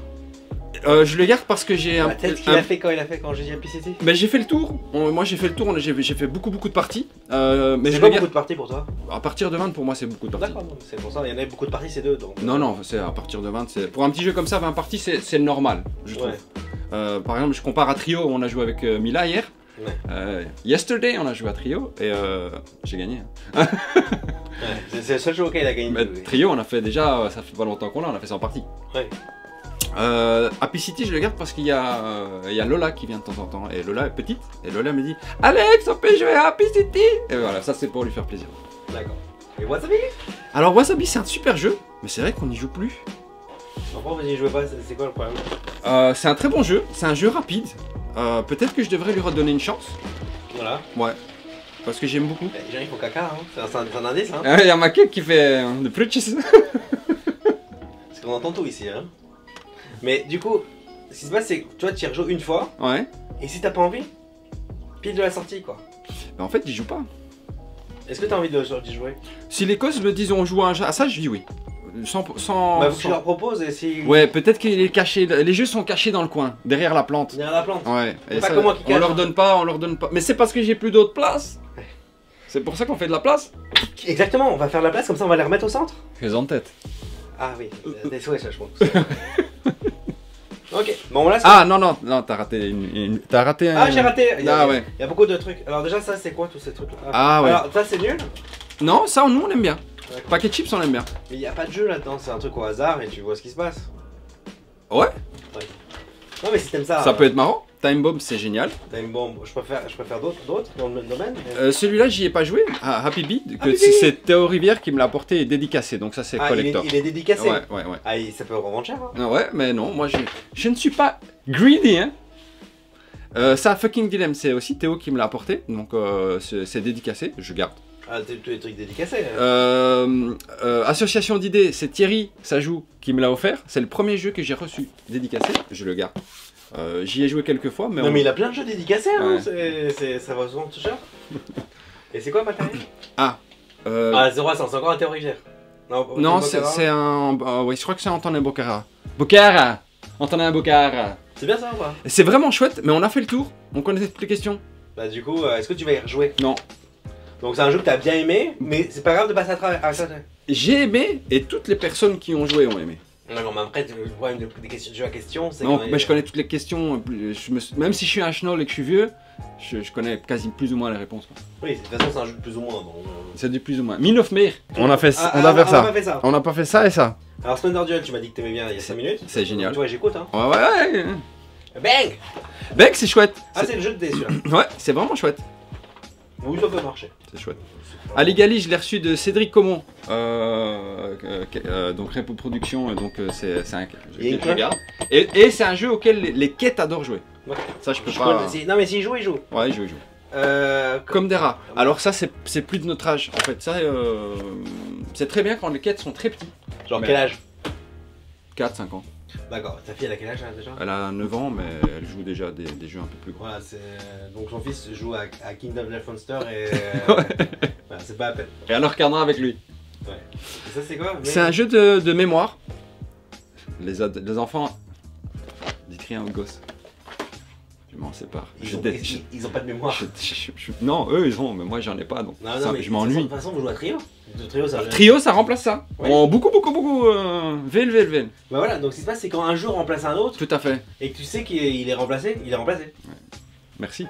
Je le garde parce que j'ai La tête qu'il a fait quand j'ai dit Happy City. Mais j'ai fait le tour. Moi, j'ai fait le tour. J'ai fait beaucoup de parties. Mais C'est je pas le beaucoup garde. de parties pour toi? À partir de 20, pour moi, c'est beaucoup de parties. D'accord, c'est pour ça, il y en a beaucoup de parties, c'est deux. Donc. Non, non, c'est à partir de 20. Pour un petit jeu comme ça, 20 parties, c'est normal, je trouve. Ouais. Par exemple, je compare à Trio, on a joué avec Mila hier. Ouais. Yesterday, on a joué à Trio et j'ai gagné. Ouais, c'est le seul jeu auquel il a gagné. Mais Trio, on a fait déjà, ça fait pas longtemps qu'on l'a, on a fait 100 parties. Ouais. Happy City, je le garde parce qu'il y a Lola qui vient de temps en temps. Et Lola est petite. Et Lola me dit Alex, on peut jouer à Happy City. Et voilà, ça c'est pour lui faire plaisir. D'accord. Et Wasabi? Alors, Wasabi, c'est un super jeu, mais c'est vrai qu'on n'y joue plus. Pourquoi vous n'y jouez pas? C'est quoi le problème? C'est un très bon jeu, c'est un jeu rapide. Peut-être que je devrais lui redonner une chance. Voilà. Ouais. Parce que j'aime beaucoup. Les gens ils font caca, hein. C'est un indice, hein. Il y a ma cake qui fait de purchase. Parce qu'on entend tout ici, hein. Mais du coup, ce qui se passe, c'est que toi tu y rejoues une fois, Ouais. et si t'as pas envie, pile de la sortie quoi. Mais en fait, j'y joue pas. Est-ce que t'as envie d'y jouer? Si les cosses me disent on joue à ça, je dis oui. Sans Bah faut que tu leur proposes et si... Ouais, peut-être qu'il est caché. Les jeux sont cachés dans le coin, derrière la plante. Derrière la plante. Ouais. C'est Et pas ça, comme moi qui on cache, leur hein. donne pas, Mais c'est parce que j'ai plus d'autre place. C'est pour ça qu'on fait de la place. Exactement, on va faire la place, comme ça on va les remettre au centre. Fais en tête. Ah oui, des souhaits ça je pense. Ok, bon là c'est... Ah non, t'as raté t'as raté un... Ah j'ai raté. Ouais. Il y a beaucoup de trucs. Alors déjà ça c'est quoi tous ces trucs là? Ah ouais. Alors ça c'est nul. Non, ça nous on aime bien. D'accord. Paquet de chips on aime bien. Mais il n'y a pas de jeu là-dedans, c'est un truc au hasard et tu vois ce qui se passe. Ouais. Non mais si t'aimes ça... Ça peut être marrant. Time Bomb c'est génial. T'as une bombe, je préfère d'autres dans le même domaine. Mais... Celui-là j'y ai pas joué. Ah, Happy Bee. Happy Bee. C'est Théo Rivière qui me l'a apporté et dédicacé. Donc ça c'est Ah, collector. il est dédicacé. Ouais. Ah, ça peut revendre cher. Hein. Ouais, mais non, moi je ne suis pas greedy, hein. Ça, Fucking Dilemme, c'est aussi Théo qui me l'a apporté, donc c'est dédicacé, je garde. Ah, tous les trucs dédicacés. Association d'idées, c'est Thierry, ça joue, qui me l'a offert. C'est le premier jeu que j'ai reçu dédicacé, je le garde. J'y ai joué quelques fois, mais... Non mais il a plein de jeux dédicacés, hein. Ouais. Ça va souvent tout cher. Et c'est quoi le matériel? Ah, Ah, 0 à 100, c'est encore un théoricien. non, c'est un... oui, je crois que c'est Antonin Bocara. Bocara Antonin Bocara. C'est bien ça ou pas? C'est vraiment chouette, mais on a fait le tour. On connaissait toutes les questions. Bah du coup, est-ce que tu vas y rejouer? Non. Donc c'est un jeu que t'as bien aimé, mais c'est pas grave de passer à travers. Ah, ça, J'ai aimé, et toutes les personnes qui ont joué ont aimé. non, mais après, le problème des questions de jeu à questions, c'est Non, que. mais je connais toutes les questions. Même si je suis un schnoll et que je suis vieux, je connais quasi plus ou moins les réponses. Quoi. Oui, de toute façon, c'est un jeu de plus ou moins. Donc, C'est du plus ou moins. Mine of Meer. On a fait Ah, on a fait on a ça. pas fait ça. On n'a pas fait ça et ça. Alors, Splinter Duel, tu m'as dit que t'aimais bien il y a 5 minutes. C'est génial. Tu vois, j'écoute, hein. Ouais. Bang! Bec, c'est chouette. Ah, c'est le jeu de dés, celui-là. Ouais, c'est vraiment chouette. Oui, ça peut marcher. C'est chouette. Aligali, je l'ai reçu de Cédric Comon. Donc Repo Production, donc c'est un jeu Et que je regarde. Et c'est un jeu auquel les quêtes adorent jouer. Ouais. Ça, je peux Je pas. connais- Non, mais s'il joue, il joue. Ouais, il joue. Comme Comme des rats. Alors ça, c'est plus de notre âge. En fait, ça, c'est très bien quand les quêtes sont très petits. Genre Mais- quel âge? 4-5 ans. D'accord, ta fille elle a quel âge là déjà? Elle a 9 ans, mais elle joue déjà des jeux un peu plus gros. Voilà, c'est. Donc son fils joue à Kingdom Death Monster et. Ouais. Voilà, c'est pas à peine. Et elle regardera avec lui. Ouais. Et ça c'est quoi? C'est un jeu de mémoire. Les enfants... Dites rien aux gosses. Je m'en sépare. Ils ont pas de mémoire. Non, eux ils ont, mais moi j'en ai pas, donc Non, ça, non, mais je m'ennuie. De toute façon, vous jouez à trio. Le trio, ça. Trio, ça remplace ça. Ouais. En beaucoup. Vel. Bah voilà, donc ce qui se passe, c'est quand un jeu remplace un autre Tout à fait. et que tu sais qu'il est remplacé, il est remplacé. Merci.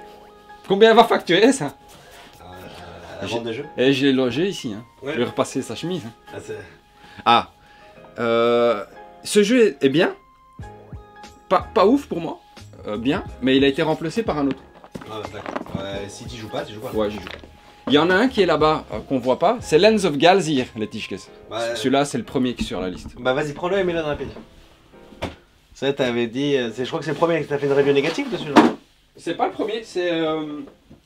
Combien va facturer ça? La vente de jeu. Et je l'ai logé ici. Hein. Ouais. Je vais repasser sa chemise. Hein. Ah, c'est- Ce jeu est bien. Pas ouf pour moi. Bien. Mais il a été remplacé par un autre. Ah, d'accord. Si tu joues pas, tu joues pas. Ouais, j'y joue. Il y en a un qui est là-bas, qu'on voit pas. C'est Lens of Galzir, les Tischkes. Bah, Celui-là, c'est le premier qui est sur la liste. bah vas-y, prends-le et mets-le dans la pile. Ça, t'avais dit. Je crois que c'est le premier que t'as fait une review négative dessus, là. C'est pas le premier, c'est...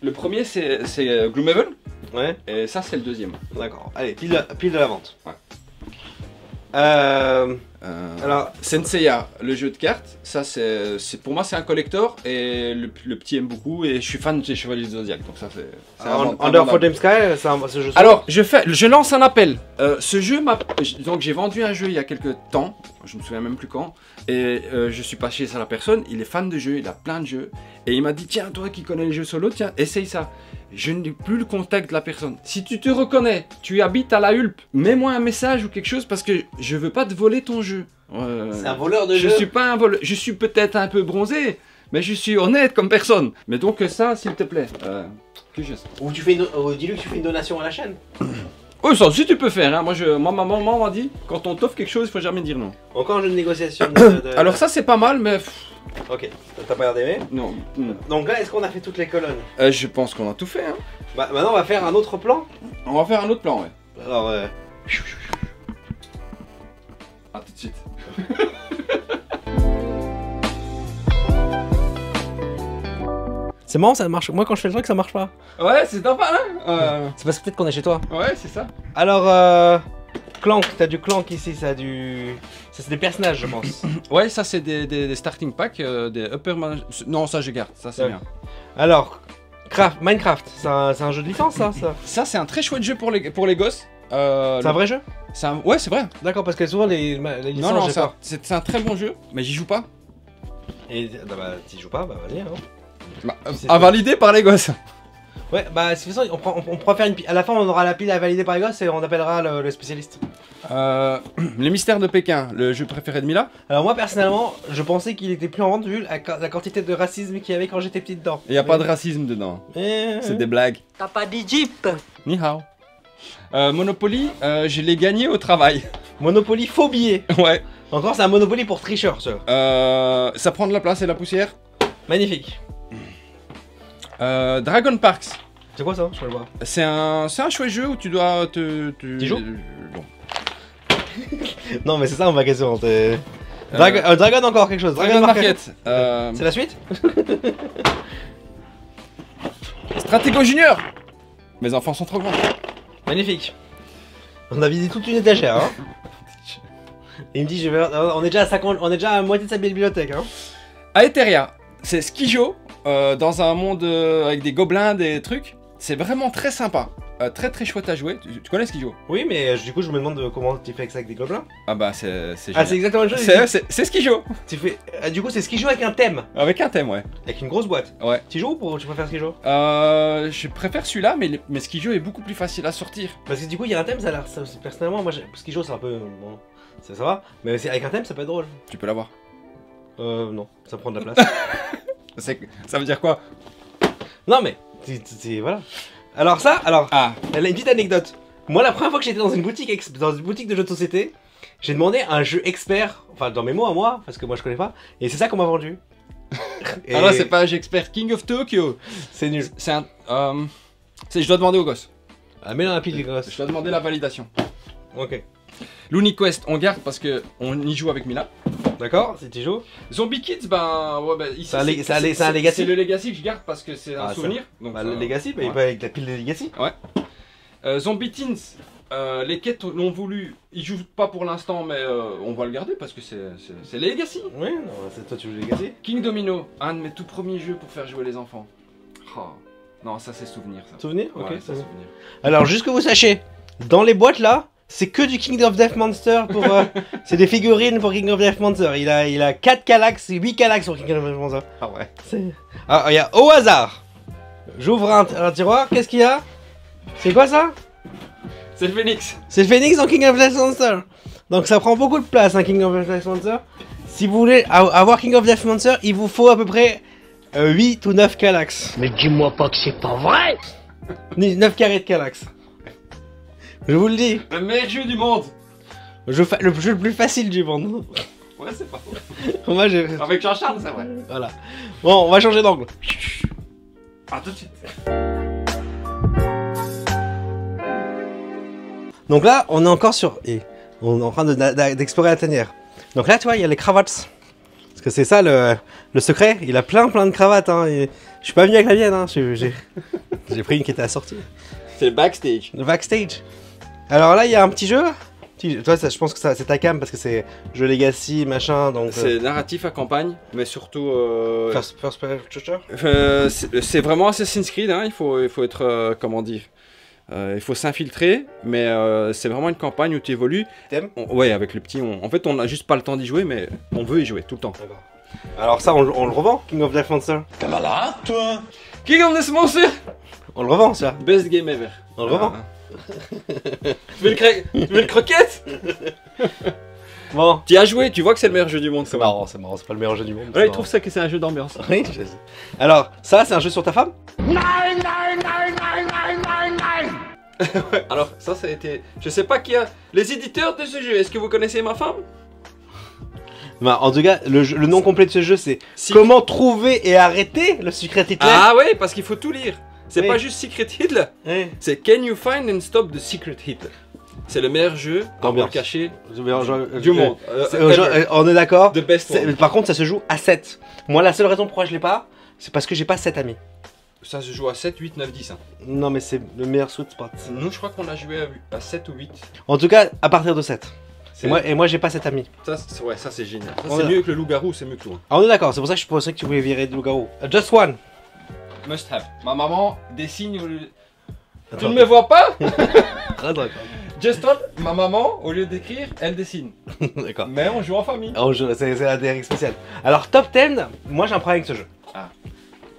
le premier, c'est Gloomhaven. Ouais, Et ça, c'est le deuxième. d'accord. Allez, pile de la vente. Ouais. Alors, Senseiya, le jeu de cartes, ça c'est pour moi c'est un collector et le petit aime beaucoup et je suis fan des Chevaliers du Zodiac donc ça fait. c'est Under invendable. for Them Sky, ce jeu. Alors je lance un appel. Ce jeu donc j'ai vendu un jeu il y a quelques temps, je me souviens même plus quand, et je suis passé à la personne, il est fan de jeux, il a plein de jeux et il m'a dit tiens toi qui connais les jeux solo, tiens essaye ça. Je n'ai plus le contact de la personne. Si tu te reconnais, tu habites à la Hulpe, mets-moi un message ou quelque chose parce que je veux pas te voler ton jeu. C'est un voleur de Je jeu. suis pas un voleur, je suis peut-être un peu bronzé, mais je suis honnête comme personne. Mais donc ça, s'il te plaît, que je sais. Ou tu fais dis-lui que tu fais une donation à la chaîne. Oh ça, si tu peux faire, hein. Moi ma maman m'a dit, quand on t'offre quelque chose, il faut jamais dire non. Encore un jeu de négociation. Alors ça c'est pas mal, mais Ok, t'as pas l'air d'aimer. non. Donc là, est-ce qu'on a fait toutes les colonnes? Je pense qu'on a tout fait. Hein. Bah maintenant, on va faire un autre plan. On va faire un autre plan, ouais. Alors, À tout de suite. c'est marrant, ça marche. Moi, quand je fais le truc, ça marche pas. Ouais, c'est sympa, hein. C'est parce que peut-être qu'on est chez toi. Ouais, c'est ça. Alors, Clank, t'as du Clank ici, ça a du. Ça, c'est des personnages, je pense. Ouais, ça c'est des starting packs, des upper manage... Non, ça je garde, ça c'est Ouais. bien. Alors, Minecraft, c'est un jeu de licence, ça. Ça c'est un très chouette jeu pour les gosses. C'est un vrai jeu? Ouais, c'est vrai. D'accord, parce que souvent les licences, Non, j'ai peur. c'est un très bon jeu, mais j'y joue pas. Et bah, t'y joues pas, bah vas-y. Hein. C'est À valider par les gosses. Ouais, bah, c'est ça, on pourra faire une pile. À la fin, on aura la pile à valider par les gosses et on appellera le spécialiste. Les mystères de Pékin, le jeu préféré de Mila. Alors, moi, personnellement, je pensais qu'il était plus en vente vu la quantité de racisme qu'il y avait quand j'étais petit dedans. Il y a pas de racisme dedans. C'est des blagues. T'as pas dit Jeep? Ni hao. Monopoly, je l'ai gagné au travail. Monopoly faux billet. Ouais. Encore, c'est un Monopoly pour tricheurs, ça. Ça prend de la place et la poussière. Magnifique. Dragon Parks. C'est quoi ça? Je peux le voir. C'est un chouette jeu où tu dois T'y joues? Bon. Non, mais c'est ça ma question. Dragon encore quelque chose. Dragon Market. C'est la suite? Stratego Junior. Mes enfants sont trop grands. Magnifique. On a visité toute une étagère. Hein. Et il me dit, on est déjà à 50, on est déjà à moitié de sa bibliothèque. Hein. Aetheria, c'est Skijo dans un monde avec des gobelins, des trucs. C'est vraiment très sympa. Très très chouette à jouer. Tu connais Skijo? Oui, mais du coup, je me demande comment tu fais avec ça avec des gobelins. Ah bah c'est Ah, génial. c'est exactement la même chose. C'est Skijo. Tu fais. Du coup, c'est Skijo avec un thème, Avec un thème, ouais. avec une grosse boîte. Ouais. Tu joues ou tu préfères Skijo? Je préfère celui-là, mais Skijo est beaucoup plus facile à sortir. Parce que du coup, il y a un thème, ça a l'air. Personnellement, moi, Skijo, c'est un peu. Bon, ça va. Mais avec un thème, ça peut être drôle. Tu peux l'avoir. Non, ça prend de la place. Ça veut dire quoi? Non, mais. Voilà. Alors, ça, Ah. elle a une petite anecdote. Moi, la première fois que j'étais dans une boutique de jeux de société, j'ai demandé un jeu expert, enfin dans mes mots à moi, parce que moi je connais pas, et c'est ça qu'on m'a vendu. Et Ah là, c'est pas un jeu expert. King of Tokyo. c'est nul. C'est un. Je dois demander au gosse. Ah, mets dans la pile les Je gosses. dois demander la validation. Ok. Looney Quest, on garde parce que on y joue avec Mila. D'accord, si tu joues. Zombie Kids, ben ouais, ben, ici, C'est un Legacy. C'est le Legacy que je garde parce que c'est un Ah, souvenir. Donc, Bah, le Legacy, bah, il ouais. peut avec la pile de Legacy. Zombie Teens, les quêtes l'ont voulu. Ils jouent pas pour l'instant, mais on va le garder parce que c'est Legacy. Oui, non, c'est toi tu joues Legacy. King Domino, un de mes tout premiers jeux pour faire jouer les enfants. Oh. Non, ça c'est souvenir. Ça. Souvenir. Ok, Ouais, ça c'est va. souvenir. Alors, juste que vous sachiez, dans les boîtes là, c'est que du King of Death Monster pour. C'est des figurines pour King of Death Monster. Il a 4 Calax et 8 Calax sur King of Death Monster. Ah ouais. Ah, il y a au hasard. J'ouvre un tiroir, qu'est-ce qu'il y a? C'est quoi ça? C'est le Phoenix. C'est le Phoenix dans King of Death Monster. Donc ça prend beaucoup de place, King of Death Monster. Si vous voulez avoir King of Death Monster, il vous faut à peu près 8 ou 9 Calax. Mais dis-moi pas que c'est pas vrai. 9 carrés de Calax. Je vous le dis. Le meilleur jeu du monde. Le jeu le plus facile du monde. Ouais, c'est pas faux. Moi, Avec Jean-Charles, c'est vrai. Voilà. Bon, on va changer d'angle. Ah, tout de suite. Donc là, on est encore sur... on est en train d'explorer la tanière. Donc là, tu vois, il y a les cravates. Parce que c'est ça le secret. Il a plein de cravates. Hein, et je suis pas venu avec la mienne. Hein. J'ai pris une qui était assortie. C'est le backstage. Le backstage. Alors là, il y a un petit jeu. Toi, je pense que c'est ta cam parce que c'est jeu Legacy, machin. Donc C'est narratif à campagne, mais surtout. First person shooter. C'est vraiment Assassin's Creed, hein, il faut être. Comment dire, il faut s'infiltrer, mais c'est vraiment une campagne où tu évolues. T'aimes? Ouais, avec le petit. En fait, on n'a juste pas le temps d'y jouer, mais on veut y jouer tout le temps. D'accord. Alors ça, on le revend, King of Death Monster. T'es malade, toi? King of Death Monster! On le revend, ça. Best game ever. On le revend. Tu veux le croquette? Bon. Tu as joué, tu vois que c'est le meilleur jeu du monde. C'est marrant, c'est pas le meilleur jeu du monde. Ouais, il trouve ça que c'est un jeu d'ambiance. Oui, je sais. Alors, ça, c'est un jeu sur ta femme? Alors, ça a été. Je sais pas qui a. Les éditeurs de ce jeu, est-ce que vous connaissez ma femme? Bah, en tout cas, le nom complet de ce jeu, c'est Si- Comment trouver et arrêter le secret Hitler. Ah ouais, parce qu'il faut tout lire. C'est Oui. pas juste Secret Hitler, Ouais. c'est Can You Find and Stop the Secret Hitler. C'est le meilleur jeu D'ambiance. caché Du du monde. On est d'accord. The best one. Par contre, ça se joue à 7. Moi, la seule raison pourquoi je l'ai pas, c'est parce que j'ai pas 7 amis. Ça se joue à 7, 8, 9, 10. Hein. Non, mais c'est le meilleur sweet spot. Nous, je crois qu'on a joué à 7 ou 8. En tout cas, à partir de 7. C'est- Et moi, j'ai pas 7 amis. Ouais, ça c'est génial. Ça, On c'est a- mieux que le loup-garou, c'est mieux que toi. Ah, on est d'accord, c'est pour ça que je pensais que tu voulais virer de loup-garou. Just one. Must have. Ma maman dessine au lieu... Tu Attends, ne me vois pas? D'accord. Just one, ma maman, au lieu d'écrire, elle dessine. D'accord. Mais on joue en famille. C'est la règle spéciale. Alors, top 10, moi j'ai un problème avec ce jeu. Ah.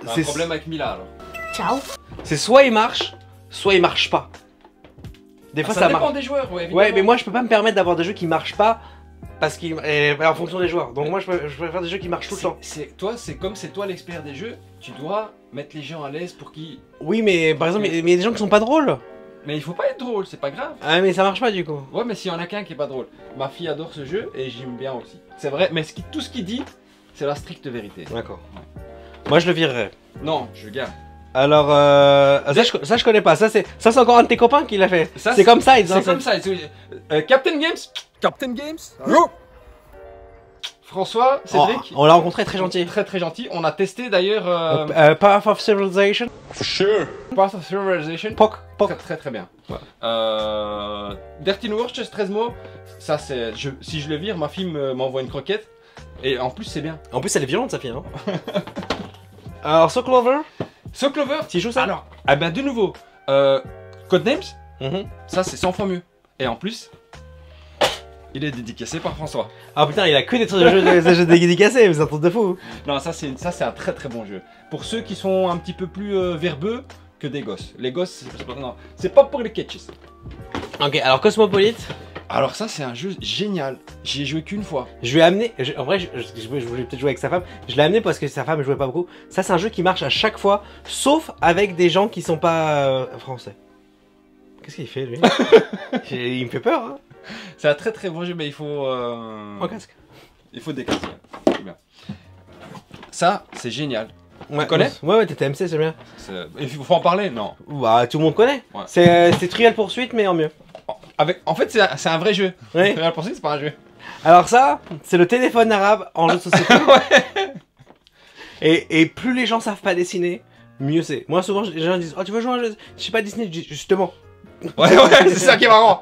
On a un C'est- problème avec Mila alors. Ciao. C'est soit il marche, soit il marche pas. Des fois, ça ça dépend marche. des joueurs, ouais, évidemment. Ouais, mais moi je peux pas me permettre d'avoir des jeux qui marchent pas parce qu'ils en fonction des joueurs. Donc moi je préfère des jeux qui marchent tout le temps. C'est comme c'est toi l'expert des jeux, tu dois mettre les gens à l'aise pour qu'ils. Oui, mais par exemple, mais il y a des gens qui sont pas drôles. Mais il faut pas être drôle, c'est pas grave. Ah, mais ça marche pas du coup. Ouais, mais s'il y en a qu'un qui est pas drôle. Ma fille adore ce jeu et j'aime bien aussi. C'est vrai, mais tout ce qu'il dit, c'est la stricte vérité. D'accord. Moi je le virerais. Non, je garde. Alors, ça je connais pas. Ça c'est encore un de tes copains qui l'a fait. Ça, C'est comme ça, ils C'est comme ça. Captain Games. Captain Games? François, Cédric. On l'a rencontré, très gentil. Très très gentil. On a testé d'ailleurs Path of Civilization. Path of Civilization. Poc. Très très très bien. Dirty Works, 13 mots. Ça c'est. Si je le vire, ma fille m'envoie une croquette. Et en plus c'est bien. En plus, elle est violente, sa fille. Hein. Alors, So Clover. So Clover. Tu joues ça? Alors, Ah ben de nouveau, Codenames, Mhm. ça c'est 100 fois mieux. Et en plus, il est dédicacé par François. Ah putain, il a que des trucs de jeux dédicacés, mais c'est un truc de fou. Non, ça c'est un très très bon jeu. Pour ceux qui sont un petit peu plus verbeux que des gosses. Les gosses, c'est pas pour les catches. Ok, alors Cosmopolite, Alors ça c'est un jeu génial. J'y ai joué qu'une fois. je lui ai amené. En vrai, je voulais peut-être jouer avec sa femme. Je l'ai amené parce que sa femme jouait pas beaucoup. Ça, c'est un jeu qui marche à chaque fois, sauf avec des gens qui sont pas français. Qu'est-ce qu'il fait lui? Il me fait peur, hein. C'est un très très bon jeu, mais il faut... En casque. Il faut des casques. C'est bien. Ça, c'est génial. Ouais, connais? Ouais, TTMC, c'est bien. Il faut en parler? Non. Bah, tout le monde connaît. Ouais. C'est Trial Poursuite, mais en mieux. En fait, c'est un vrai jeu. Oui. Real Pursuit, c'est pas un jeu. Alors ça, c'est le téléphone arabe en jeu de société. Et plus les gens savent pas dessiner, mieux c'est. Moi souvent les gens disent oh tu veux jouer à un jeu, je sais pas dessiner, je dis justement. Ouais, c'est ça qui est marrant.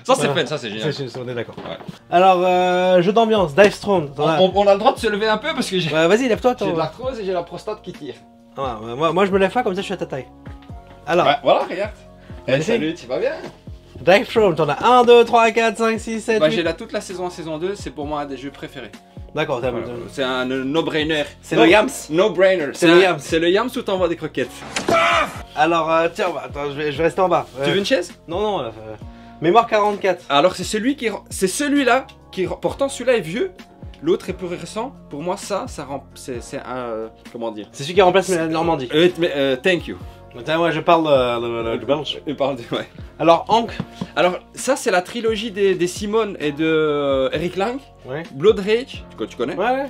Ça c'est Voilà. fun, ça c'est génial. On est d'accord. Ouais. Alors jeu d'ambiance, Dive Strong. On a le droit de se lever un peu parce que j'ai Vas-y lève-toi. de l'arthrose et j'ai la prostate qui tire. Ah, moi je me lève pas comme ça je suis à ta taille. Alors, Ouais, voilà, regarde. Vas-y. Salut, tu vas bien? Dive Strong, t'en as 1, 2, 3, 4, 5, 6, 7, Bah 8. j'ai toute la saison 1, saison 2, c'est pour moi un des jeux préférés. D'accord, Voilà. C'est un no-brainer. c'est le Yams. No-brainer. C'est le Yams. C'est le Yams où t'envoies des croquettes. Alors tiens, attends, je vais rester en bas. Tu veux une chaise? Non, mémoire 44. Alors c'est celui-là qui pourtant celui-là est vieux, l'autre est plus récent. Pour moi ça c'est un comment dire? C'est celui qui remplace la Normandie. Thank you. Attends, moi je parle le belge. Ouais. Alors Hank. Alors ça c'est la trilogie des Simone et de Eric Lang. Ouais. Blood Rage, tu connais? Ouais.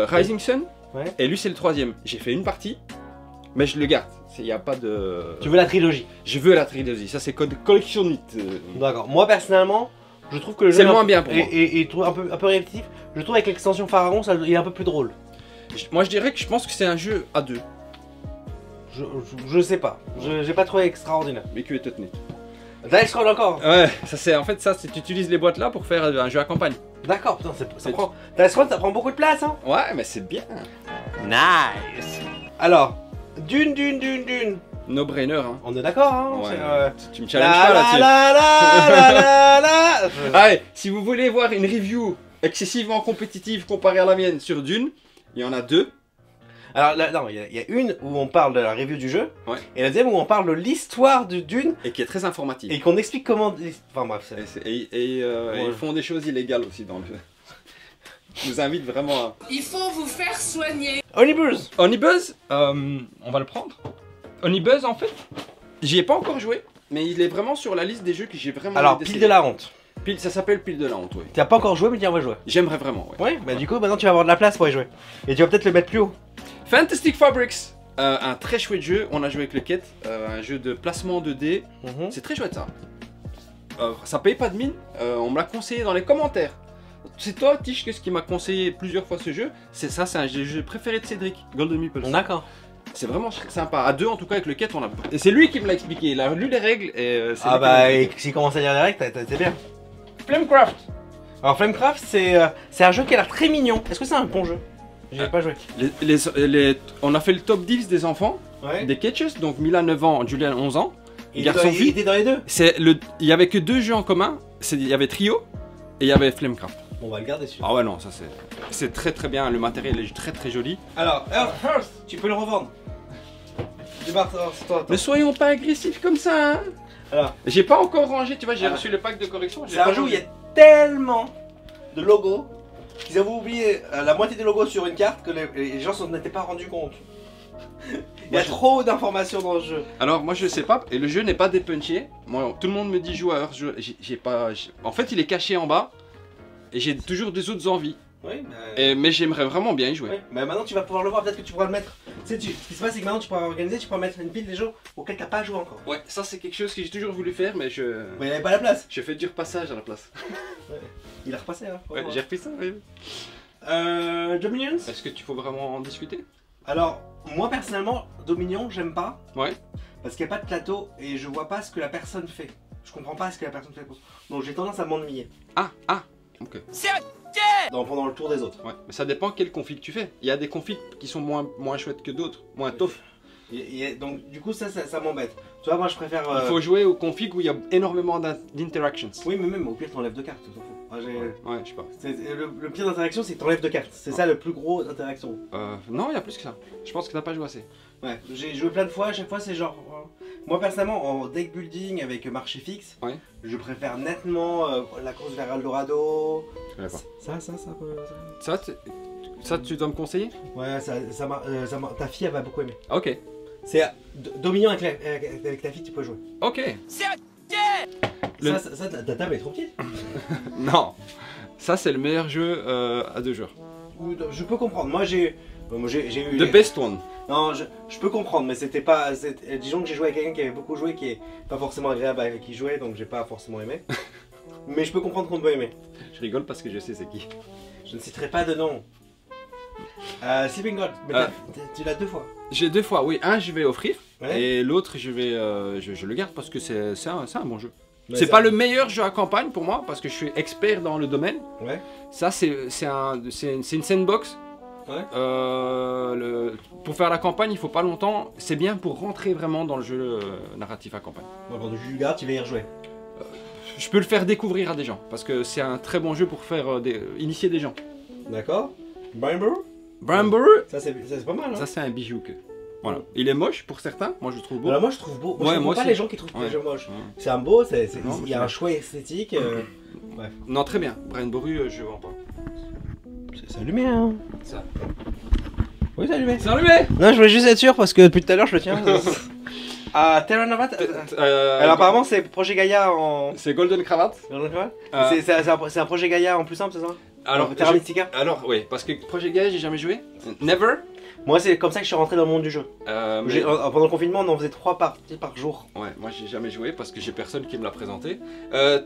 Rising Sun. Ouais. Et lui c'est le troisième. J'ai fait une partie, mais je le garde. Il n'y a pas de. Tu veux la trilogie? Je veux la trilogie. Ça c'est collectionnite. D'accord. Moi personnellement, je trouve que le jeu C'est le moins bien pour moi. et trouve un peu répétitif. Je trouve avec l'extension Pharaon, il est un peu plus drôle. Moi je dirais que je pense que c'est un jeu à deux. Je sais pas. J'ai pas trouvé extraordinaire. Mais que est tenu. Dive Scroll encore. Ouais, ça c'est en fait ça, c'est tu utilises les boîtes là pour faire un jeu à campagne. D'accord. Putain, ça prend. Dive Scroll, ça prend beaucoup de place, hein. Ouais, mais c'est bien. Nice. Alors, Dune. No brainer hein. On est d'accord, hein. Ouais. C'est, Tu me challenges pas là-dessus. la. Allez, si vous voulez voir une review excessivement compétitive comparée à la mienne sur Dune, il y en a deux. Alors là, non, il y a une où on parle de la review du jeu, Ouais. et la deuxième où on parle de l'histoire de Dune Et qui est très informative. et qu'on explique comment. Enfin bref. Et ils font des choses illégales aussi dans le jeu. Je vous invite vraiment à... Il faut vous faire soigner. Onibuzz. Onibuzz, on va le prendre. Onibuzz en fait, j'y ai pas encore joué, mais il est vraiment sur la liste des jeux que j'ai vraiment Alors, envie pile d'essayer. de la honte. Ça s'appelle Pile de la honte, oui. Tu as pas encore joué, mais tu vas jouer. J'aimerais vraiment, ouais. Ouais, bah du coup, maintenant tu vas avoir de la place pour y jouer. Et tu vas peut-être le mettre plus haut. Fantastic Fabrics, un très chouette jeu, on a joué avec le Quête, un jeu de placement de dés, c'est très chouette ça. Ça paye pas de mine, on me l'a conseillé dans les commentaires. C'est toi, Tish, ce qui m'a conseillé plusieurs fois ce jeu, c'est ça, c'est un des jeux préférés de Cédric, Golden Meeples. D'accord. C'est vraiment sympa, à deux en tout cas avec le Quête, on a... Et c'est lui qui me l'a expliqué, il a lu les règles et... c'est lui Ah qui bah, m'a et expliqué. s'il commence à lire les règles, c'est bien. Flamecraft. Alors, Flamecraft, c'est un jeu qui a l'air très mignon. Est-ce que c'est un bon jeu? J'y ai pas joué. On a fait le top 10 des enfants, Ouais. des Catches, donc Mila 9 ans, Julian 11 ans. Il Garçon-fille. était dans les deux. Il y avait que deux jeux en commun, il y avait Trio et il y avait Flamecraft. Bon, on va le garder celui. Ah ouais non, ça c'est très très bien, le matériel est très très joli. Alors, Earth, tu peux le revendre. Débarque, toi. Ne soyons pas agressifs comme ça hein. Alors. J'ai pas encore rangé, tu vois, j'ai Alors. reçu le pack de correction. j'ai C'est un pas jeu où il rangé. y a tellement de logos qu'ils avaient oublié la moitié des logos sur une carte que les gens s'en étaient pas rendus compte. Il y a trop d'informations dans le jeu. Alors moi je sais pas, et le jeu n'est pas dépunché. Moi tout le monde me dit joue à Earth, j'ai pas... En fait il est caché en bas, et j'ai toujours des autres envies. Oui, Mais j'aimerais vraiment bien y jouer. oui, mais maintenant tu vas pouvoir le voir, peut-être que tu pourras le mettre. Tu sais, ce qui se passe, c'est que maintenant tu pourras organiser, tu pourras mettre une pile des jeux auxquels t'as pas joué encore. Ouais, ça c'est quelque chose que j'ai toujours voulu faire, mais Mais il avait pas la place. je fais du repassage à la place. Il a repassé, hein. Ouais, j'ai repris ça, oui. Dominions. Est-ce que tu faut vraiment en discuter? Alors, moi personnellement, Dominion, j'aime pas. Ouais. Parce qu'il n'y a pas de plateau et je vois pas ce que la personne fait. Je comprends pas ce que la personne fait. Donc j'ai tendance à m'ennuyer. Ah, ok. Pendant le tour des autres. Ouais, mais ça dépend quel config tu fais. Il y a des configs qui sont moins chouettes que d'autres, moins tough. Donc du coup ça m'embête. Tu vois, moi je préfère... Il faut jouer au config où il y a énormément d'interactions. Oui, mais même au pire t'enlèves 2 cartes, tu t'en fous. Ouais, je sais pas. Le pire d'interaction c'est que t'enlèves 2 cartes. C'est ça le plus gros d'interaction. Non, il y a plus que ça. Je pense que t'as pas joué assez. Ouais, j'ai joué plein de fois, à chaque fois c'est genre... Moi personnellement en deck building avec marché fixe, Ouais. je préfère nettement la course vers Eldorado. Je connais pas. Ça, tu dois me conseiller? Ouais, ta fille elle va beaucoup aimer. Ok. C'est Dominion avec ta fille tu peux jouer. Ok. Ça, ta table est trop petite. Non. Ça, c'est le meilleur jeu à 2 joueurs. Je peux comprendre, moi j'ai eu... The best one. Non, je peux comprendre, mais c'était pas... Disons que j'ai joué avec quelqu'un qui avait beaucoup joué, qui est pas forcément agréable avec qui jouer, donc j'ai pas forcément aimé. Mais je peux comprendre qu'on peut aimer. Je rigole parce que je sais c'est qui. Je ne citerai pas de nom. Sleeping God, mais tu l'as 2 fois. J'ai 2 fois, oui. Un, je vais offrir. Ouais. Et l'autre, je vais, je le garde parce que c'est un bon jeu. Ouais, C'est pas le meilleur jeu à campagne pour moi parce que je suis expert dans le domaine. Ouais. Ça, c'est une sandbox. Ouais. Pour faire la campagne, il faut pas longtemps. C'est bien pour rentrer vraiment dans le jeu narratif à campagne. Bon, quand tu le gardes, tu vas y rejouer. Je peux le faire découvrir à des gens parce que c'est un très bon jeu pour faire initier des gens. D'accord. Brimble. Bramble, Ça c'est pas mal, hein. ça c'est un bijou que. Voilà. Il est moche pour certains, moi je le trouve beau. Alors moi je trouve beau. Moi, Ouais, je moi comprends pas aussi. les gens qui trouvent Ouais. les jeux moches. Ouais. C'est un beau, Non, il y a un choix esthétique. Bref. Non, très bien. Brian Boru, je vends pas. C'est allumé, hein. Ça. Oui, c'est allumé. C'est allumé. Non, je voulais juste être sûr parce que depuis tout à l'heure je le tiens. Terra Nova. Alors apparemment c'est Projet Gaïa en... C'est Golden Cravat. C'est un projet Gaïa en plus simple, c'est ça? Alors, Terra Mystica. alors, oui, parce que Projet Gaia, j'ai jamais joué. Never. Moi c'est comme ça que je suis rentré dans le monde du jeu. Mais- Pendant le confinement on en faisait 3 parties par jour. Ouais, moi j'ai jamais joué parce que j'ai personne qui me l'a présenté.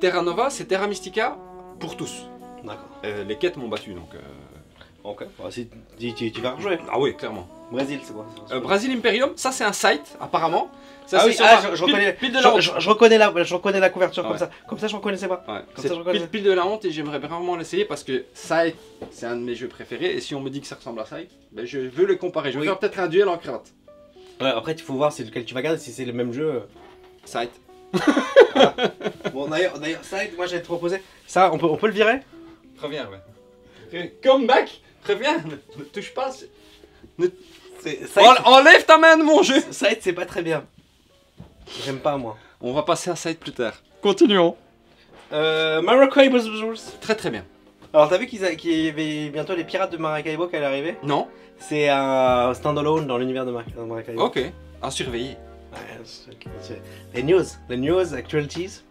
Terra Nova, c'est Terra Mystica pour tous. D'accord. Les quêtes m'ont battu donc. Ok. Bah, si tu vas rejouer. Ah oui, clairement. Brésil c'est quoi? Brazil Imperium, ça c'est un site apparemment. Ça, Ah c'est oui, sur je reconnais. pile de la honte. Je reconnais la couverture Ouais. comme ça. Comme ça je reconnaissais pas. Ouais, Comme c'est ça, je reconnais. pile de la honte et j'aimerais vraiment l'essayer parce que Scythe, c'est un de mes jeux préférés et si on me dit que ça ressemble à Scythe, ben je veux le comparer. Je vais Oui. faire peut-être un duel en cravate. Ouais, après il faut voir c'est lequel tu vas garder, si c'est le même jeu. Scythe. Bon d'ailleurs ça moi j'allais te proposer. Ça on peut le virer? Reviens, ouais. Come back. Reviens. Ne touche pas. Enlève ta main de mon jeu. Scythe c'est pas très bien. J'aime pas moi. On va passer à Scythe plus tard. Continuons. Maracaibo Bros. Très très bien. Alors t'as vu qu'il y avait bientôt les pirates de Maracaibo qui allaient arriver? Non. C'est un standalone dans l'univers de Maracaibo. Ok. À surveiller. Ouais, les news, actualities.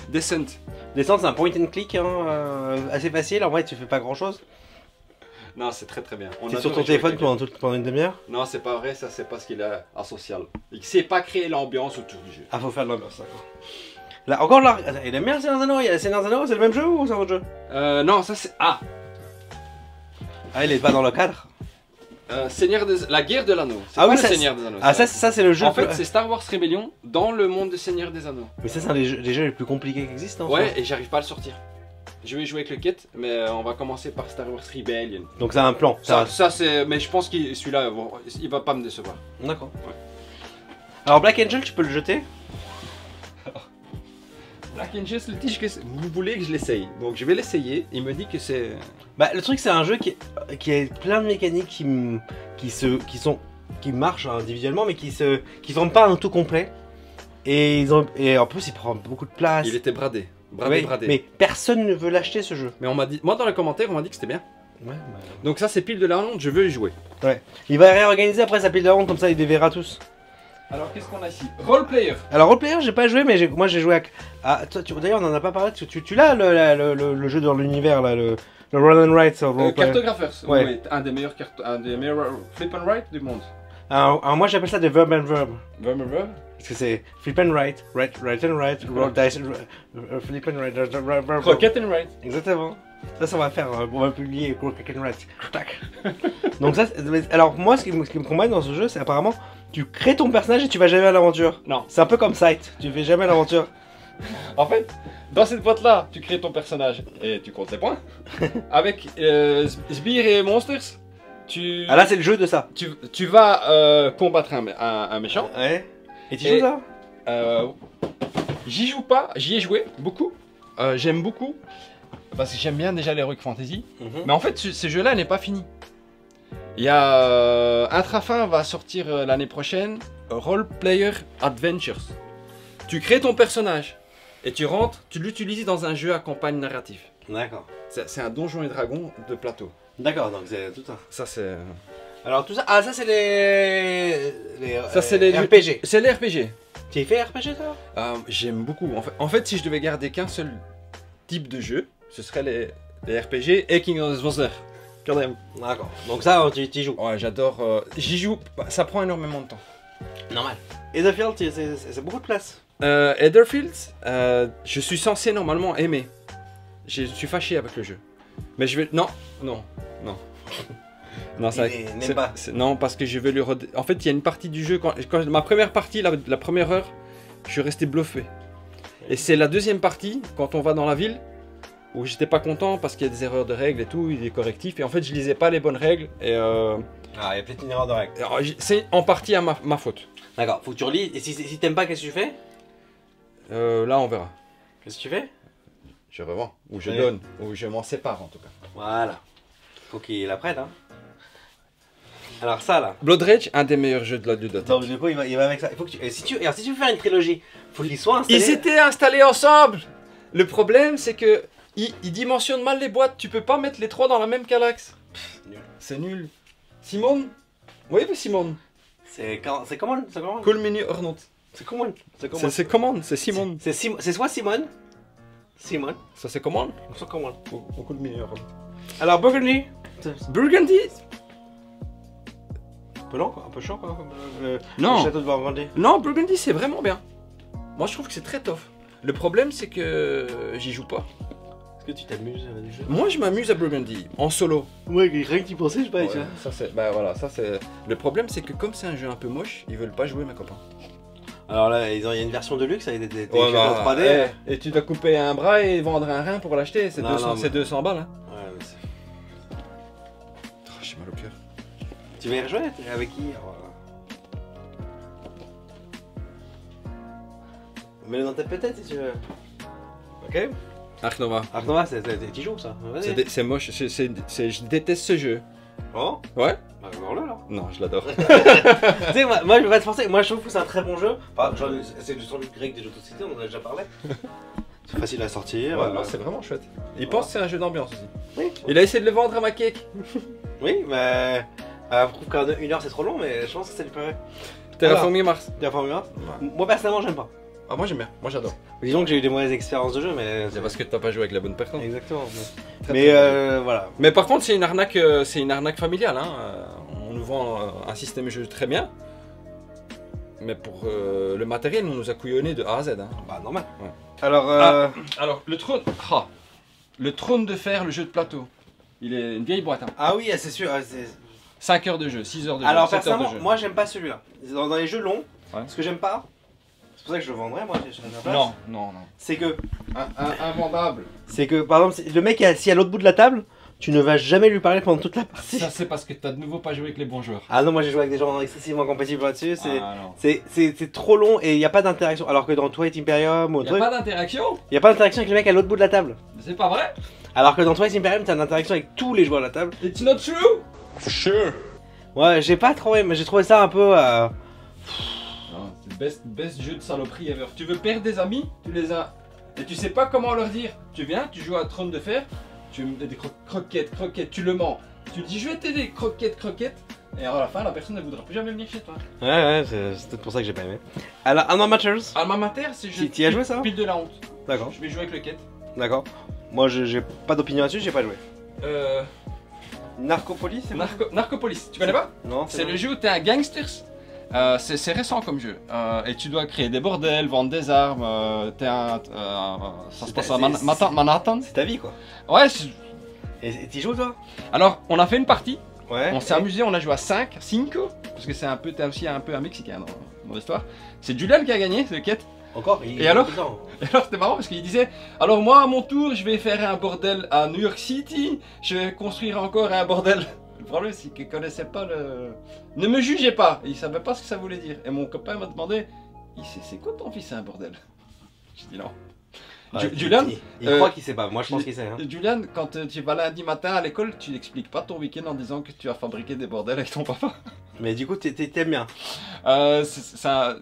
Descent. Descente c'est un point and click hein, assez facile, en vrai tu fais pas grand chose. Non, c'est très très bien. On T'es adore sur ton jouer téléphone avec quelqu'un. pendant une demi-heure. Non, c'est pas vrai, ça c'est parce qu'il est asocial. Il sait pas créer l'ambiance autour du jeu. Ah faut faire de l'ambiance d'accord. Là encore là, il aime bien Seigneur des Anneaux, il y a Seigneur des Anneaux, c'est le même jeu ou c'est un autre jeu? Non, ça c'est. Ah Ah il est pas dans le cadre. La guerre de l'anneau. C'est Ah pas oui, le ça, Seigneur des Anneaux. Ah ça c'est le jeu. En fait, c'est Star Wars Rebellion dans le monde de Seigneur des Anneaux. Mais ça c'est un des jeux les plus compliqués qui existent. Ouais, et j'arrive pas à le sortir. Je vais jouer avec le kit, mais on va commencer par Star Wars Rebellion. Donc c'est un plan. Ça c'est. Mais je pense que celui-là, bon, il va pas me décevoir. D'accord. Ouais. Alors Black Angel tu peux le jeter. Black Angel, le tige que vous voulez que je l'essaye. Donc je vais l'essayer. Il me dit que c'est. Bah le truc c'est un jeu qui a plein de mécaniques qui marchent individuellement mais qui forment pas un tout complet. Et en plus il prend beaucoup de place. Il était bradé. Ouais, Bradé. mais personne ne veut l'acheter ce jeu. Mais on m'a dit. Moi dans les commentaires, on m'a dit que c'était bien. Ouais, Donc ça c'est pile de la honte, je veux y jouer. Il va réorganiser après sa pile de ronde comme ça il les verra tous. Alors qu'est-ce qu'on a ici? Roleplayer. Alors Roleplayer j'ai pas joué mais moi j'ai joué à... D'ailleurs on en a pas parlé, tu l'as le jeu dans l'univers là, le Roll and Write sur Roleplayer. Cartographers. Ouais. Oui, un des meilleurs flip and write du monde. Alors moi j'appelle ça des Verb and Verb. Verb. Parce que c'est flip and write, write and write, roll dice, flip and write, verb. Croquette and write. Exactement. Ça on va faire, on va publier Croquette and write. Tac. Donc ça, alors moi ce qui me combat dans ce jeu c'est apparemment tu crées ton personnage et tu vas jamais à l'aventure. Non. C'est un peu comme Scythe, tu fais jamais à l'aventure. En fait, dans cette boîte-là, tu crées ton personnage et tu comptes les points. Avec Sbires et Monsters, Ah là, c'est le jeu de ça. tu vas combattre un méchant. Ouais. Et tu Et- joues ça? J'y joue pas, j'y ai joué beaucoup. J'aime beaucoup. Parce que j'aime bien déjà l'Heroic Fantasy. Mais en fait, ce jeu-là n'est pas fini. Il y a Intrafin va sortir l'année prochaine, Role Player Adventures. Tu crées ton personnage et tu rentres, tu l'utilises dans un jeu à campagne narrative. D'accord. C'est un donjon et dragon de plateau. D'accord, donc c'est tout ça. Ça c'est. Alors tout ça, ah ça c'est les Ça c'est les RPG. C'est les RPG. Tu as fait RPG toi? J'aime beaucoup. En fait, si je devais garder qu'un seul type de jeu, ce serait les RPG et King of the Monsters. Quand même. D'accord. Donc ça, tu y joues. Ouais, j'adore. J'y joue. Ça prend énormément de temps. Normal. Et The Field, c'est beaucoup de place. Etherfield, je suis censé normalement aimer. Je suis fâché avec le jeu. Mais je vais. Non. Non, N'aime pas. Non, parce que je vais le. En fait, il y a une partie du jeu. Quand ma première partie, la première heure, je suis resté bluffé. Et c'est la deuxième partie, quand on va dans la ville, où j'étais pas content parce qu'il y a des erreurs de règles et tout, des correctifs. Et en fait, je lisais pas les bonnes règles. Et Ah, il y a peut-être une erreur de règle. c'est en partie à ma faute. D'accord, faut que tu relis. Et si t'aimes pas, qu'est-ce que tu fais? Là, on verra. Qu'est-ce que tu fais? Je revends. Ou je Ouais. donne. Ou je m'en sépare en tout cas. Voilà. Faut qu'il la prenne, hein. Alors ça là. Blood Rage, un des meilleurs jeux de la ludothèque. Donc du coup, il va avec ça. Il faut que tu... si tu veux faire une trilogie, faut qu'il soit installé. Ils étaient installés ensemble. Le problème, c'est que ils dimensionnent mal les boîtes. Tu peux pas mettre les trois dans la même calaxe. Nul. C'est nul. Simone. Oui, mais Simone. C'est comment? Cool menu Ornot. C'est comment? C'est commande, c'est Simone. C'est soit Simone. Simone. Ça c'est commande. Soit comment? Cool menu Ornot. Alors Burgundy. Burgundy. Un peu lent quoi, un peu chiant quoi. Non. Le château de Burgundy. Non, Burgundy c'est vraiment bien. Moi je trouve que c'est très tough. Le problème c'est que j'y joue pas. Est-ce que tu t'amuses avec des jeux? Moi je m'amuse à Burgundy en solo. Ouais, rien que tu pensais, je sais pas. Ouais, tu vois. ça c'est. Bah voilà, ça c'est. Le problème c'est que comme c'est un jeu un peu moche, ils veulent pas jouer mes copains. Alors là, il y a une version de luxe avec des Ouais, châteaux en 3D. Et tu dois couper un bras et vendre un rein pour l'acheter, c'est Non, 200, non, c'est mais- 200 balles. Hein. Ouais, mais c'est- Oh, j'ai mal au cœur. Tu vas y rejouer? T'es avec qui? Mets-le dans ta tête si tu veux. Ok? Ark Nova. Ark Nova, t'y joues ça? Vas-y. C'est moche, je déteste ce jeu. Bon? Ouais? Bah, voir-le alors. Non, je l'adore. Tu sais, moi je vais pas te forcer, moi je trouve que c'est un très bon jeu. Enfin, genre, c'est sans doute grec des jeux de société, on en a déjà parlé. C'est facile à sortir. Ouais, non, c'est vraiment chouette. Il pense que c'est un jeu d'ambiance aussi. Oui. Il a essayé de le vendre à ma cake. Oui, mais. Je trouve qu'en 1 heure c'est trop long, mais je pense que c'est le préféré. Terraforming Mars. Terraforming Mars. Moi personnellement, j'aime pas. Ah, moi j'aime bien, moi j'adore. Disons que j'ai eu des mauvaises expériences de jeu, mais. C'est parce que t'as pas joué avec la bonne personne. Exactement. Très, Mais très voilà. Mais par contre, c'est une arnaque familiale. Hein. On nous vend un système de jeu très bien. Mais pour le matériel, on nous a couillonné de A à Z. Hein. Bah, normal. Ouais. Alors, Alors, le trône. Ah. Le trône de fer, le jeu de plateau. Il est une vieille boîte. Hein. Ah oui, c'est sûr. 5 heures de jeu, 6 heures de jeu. Alors, 7 heures de personnellement, jeu. moi j'aime pas celui-là. Dans les jeux longs, Ouais. ce que j'aime pas, c'est pour ça que je le vendrais, moi, je serais à ta place. Non, non, non. C'est que, Invendable. par exemple, le mec assis à l'autre bout de la table, tu ne vas jamais lui parler pendant toute la partie. Ça, c'est parce que t'as de nouveau pas joué avec les bons joueurs. Ah non, moi j'ai joué avec des gens excessivement compatibles là-dessus, Ah, non. c'est trop long et il n'y a pas d'interaction. Alors que dans Twilight Imperium ou Y a truc, pas d'interaction? il n'y a pas d'interaction avec le mec à l'autre bout de la table. C'est pas vrai? Alors que dans Twilight Imperium, t'as une interaction avec tous les joueurs de la table. It's not true? Sure. Ouais, j'ai pas trouvé, mais j'ai trouvé ça un peu. Non, c'est le best jeu de saloperie ever. Tu veux perdre des amis, tu les as. Et tu sais pas comment leur dire. Tu viens, tu joues à Trône de Fer, tu me mets des croquettes, tu le mens. Tu dis je vais t'aider, croquettes. Et à la fin, la personne ne voudra plus jamais venir chez toi. Ouais, c'est peut-être pour ça que j'ai pas aimé. Alors, Alma Matters. Alma Mater, c'est jeu. Tu y as joué ça? Pile de la honte. D'accord, Je vais jouer avec le quête. d'accord. Moi j'ai pas d'opinion là-dessus, j'ai pas joué. Euh. Narcopolis, c'est quoi? Narcopolis, tu connais pas? Non, C'est le jeu où t'es un gangster. C'est récent comme jeu. Et tu dois créer des bordels, vendre des armes. Ça se passe à Manhattan. C'est ta vie quoi. Ouais, Et t'y joues toi? alors on a fait une partie. Ouais. On s'est amusé, on a joué à 5, parce que c'est un peu, t'es aussi un peu un Mexicain dans l'histoire. C'est Julian qui a gagné, c'est le quête. Encore Et alors? Et alors c'était marrant parce qu'il disait, alors moi à mon tour je vais faire un bordel à New York City, je vais construire encore un bordel Le problème, c'est qu'il connaissait pas le. Ne me jugez pas. Il savait pas ce que ça voulait dire. Et mon copain m'a demandé, c'est quoi ton fils, c'est un bordel? J'ai dit non. Julian, il croit qu'il sait pas. Moi, je pense qu'il sait. Hein. Julian, quand tu vas lundi matin à l'école, tu n'expliques pas ton week-end en disant que tu as fabriqué des bordels avec ton papa. Mais du coup, t'aimes bien. Ça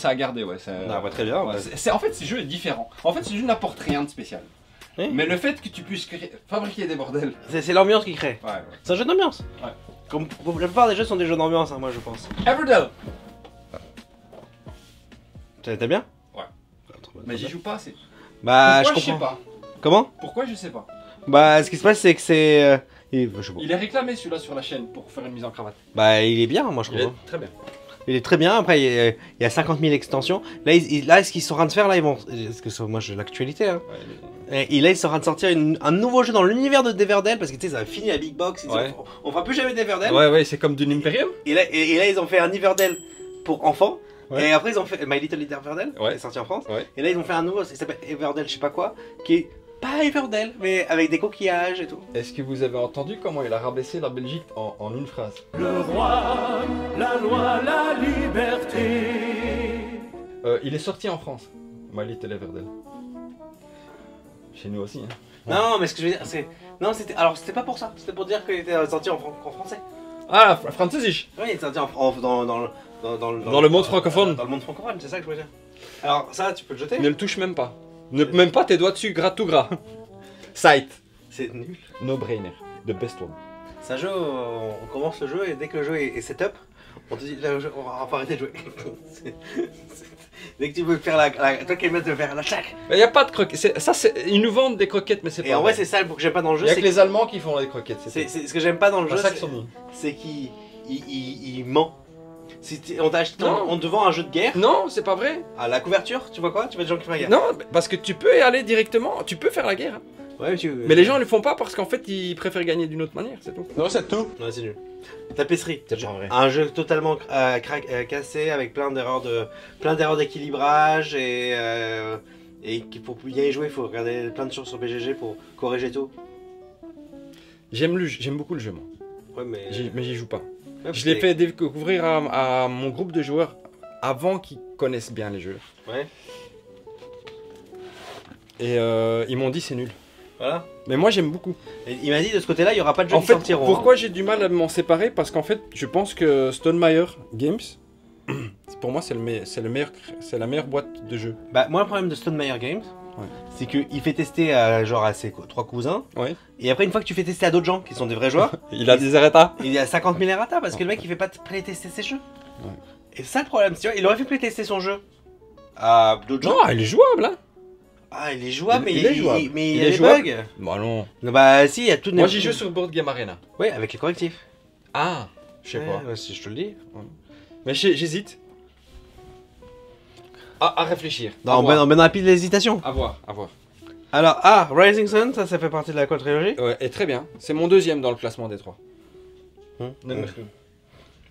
a gardé, ouais. Ah, bah, très bien. Ouais, en fait, ce jeu est différent. En fait, ce jeu n'apporte rien de spécial. Oui. Mais le fait que tu puisses fabriquer des bordels. C'est l'ambiance qui crée. Ouais. C'est un jeu d'ambiance. Ouais. Comme la plupart des jeux sont des jeux d'ambiance, hein, moi je pense. Everdell. T'aimes bien? Ouais. Mais j'y joue pas assez. Bah, pourquoi je comprends. sais pas. Comment? Pourquoi je sais pas. Bah, ce qui se passe, c'est que c'est. Il est réclamé celui-là sur la chaîne pour faire une mise en cravate. Bah, il est bien, moi je trouve. Très bien. Il est très bien. Après, il y a 50 000 extensions. Là, ce qu'ils sont en train de faire, là, ils vont. Parce que moi, j'ai l'actualité. Hein. Ouais, et là, ils sont en train de sortir un nouveau jeu dans l'univers de Everdell parce que tu sais, ça a fini la Big Box. On fera plus jamais d'Everdell. Ouais, c'est comme Dune Imperium. Et là, ils ont fait un Everdell pour enfants. Ouais. Et après, ils ont fait My Little Everdell, qui est sorti en France. Ouais. Et là, ils ont fait un nouveau, il s'appelle Everdell, je sais pas quoi, qui est pas Everdell, mais avec des coquillages et tout. Est-ce que vous avez entendu comment il a rabaissé la Belgique en une phrase? Le roi, la loi, la liberté. Il est sorti en France, My Little Everdell. Chez nous aussi. Hein. Non, mais ce que je veux dire, c'est. Non, c'était pas pour ça, c'était pour dire qu'il était sorti en français. Ah, französisch. Oui, il est sorti dans le monde francophone. Dans le monde francophone, c'est ça que je voulais dire. Alors, ça, tu peux le jeter? Ne le touche même pas. Même pas tes doigts dessus, tout gras. Sight. C'est nul. No brainer. The best one. C'est un jeu, on commence le jeu et dès que le jeu est setup, on te dit, là, on va arrêter de jouer. Dès que tu veux faire toi qui aimes de faire la chaque. Mais y a pas de croquettes. Ils nous vendent des croquettes, mais c'est pas. Et en vrai, c'est ça que j'aime pas dans le jeu. Y'a que les Allemands qui font les croquettes. C'est ce que j'aime pas dans le jeu. C'est qu'il ment. On te vend un jeu de guerre. Non, c'est pas vrai. À la couverture, tu vois quoi? Tu vois des gens qui font la guerre. Non, parce que tu peux y aller directement. Tu peux faire la guerre. Ouais, mais les gens le font pas parce qu'en fait ils préfèrent gagner d'une autre manière, c'est tout. Non, c'est tout. Non, c'est nul. Tapisserie. C'est genre vrai. Un jeu totalement cassé avec plein d'erreurs d'équilibrage et qu'il faut bien y jouer, il faut regarder plein de choses sur BGG pour corriger tout. J'aime beaucoup le jeu moi. Ouais, mais j'y joue pas. Ouais, je l'ai fait découvrir à mon groupe de joueurs avant qu'ils connaissent bien les jeux. Ouais. Et ils m'ont dit c'est nul. Voilà. Mais moi j'aime beaucoup. Et il m'a dit de ce côté-là, il n'y aura pas de jeux qui sortiront. Pourquoi j'ai du mal à m'en séparer? Parce qu'en fait, je pense que Stonemaier Games, pour moi c'est la meilleure boîte de jeux. Bah moi le problème de Stonemaier Games, c'est qu'il fait tester genre à ses 3 cousins. Ouais. Et après une fois que tu fais tester à d'autres gens qui sont des vrais joueurs, il a des errata. Il y a 50 000 errata parce que le mec il fait pas play-tester ses jeux. Ouais. Et c'est ça le problème, tu vois, il aurait fait play-tester son jeu à d'autres gens. Non, il est jouable hein. Ah, il est jouable, mais il y a des bugs. Bah non. Bah si, il y a tout. Moi j'y joue sur Board Game Arena. Ouais, avec les correctifs. Ah, je sais pas. Ouais, si je te le dis. Ouais. Mais j'hésite. À réfléchir. On met dans la pile d'hésitation. À voir. Alors, Rising Sun, ça fait partie de la quadrilogie. Ouais, et très bien. C'est mon deuxième dans le classement des 3.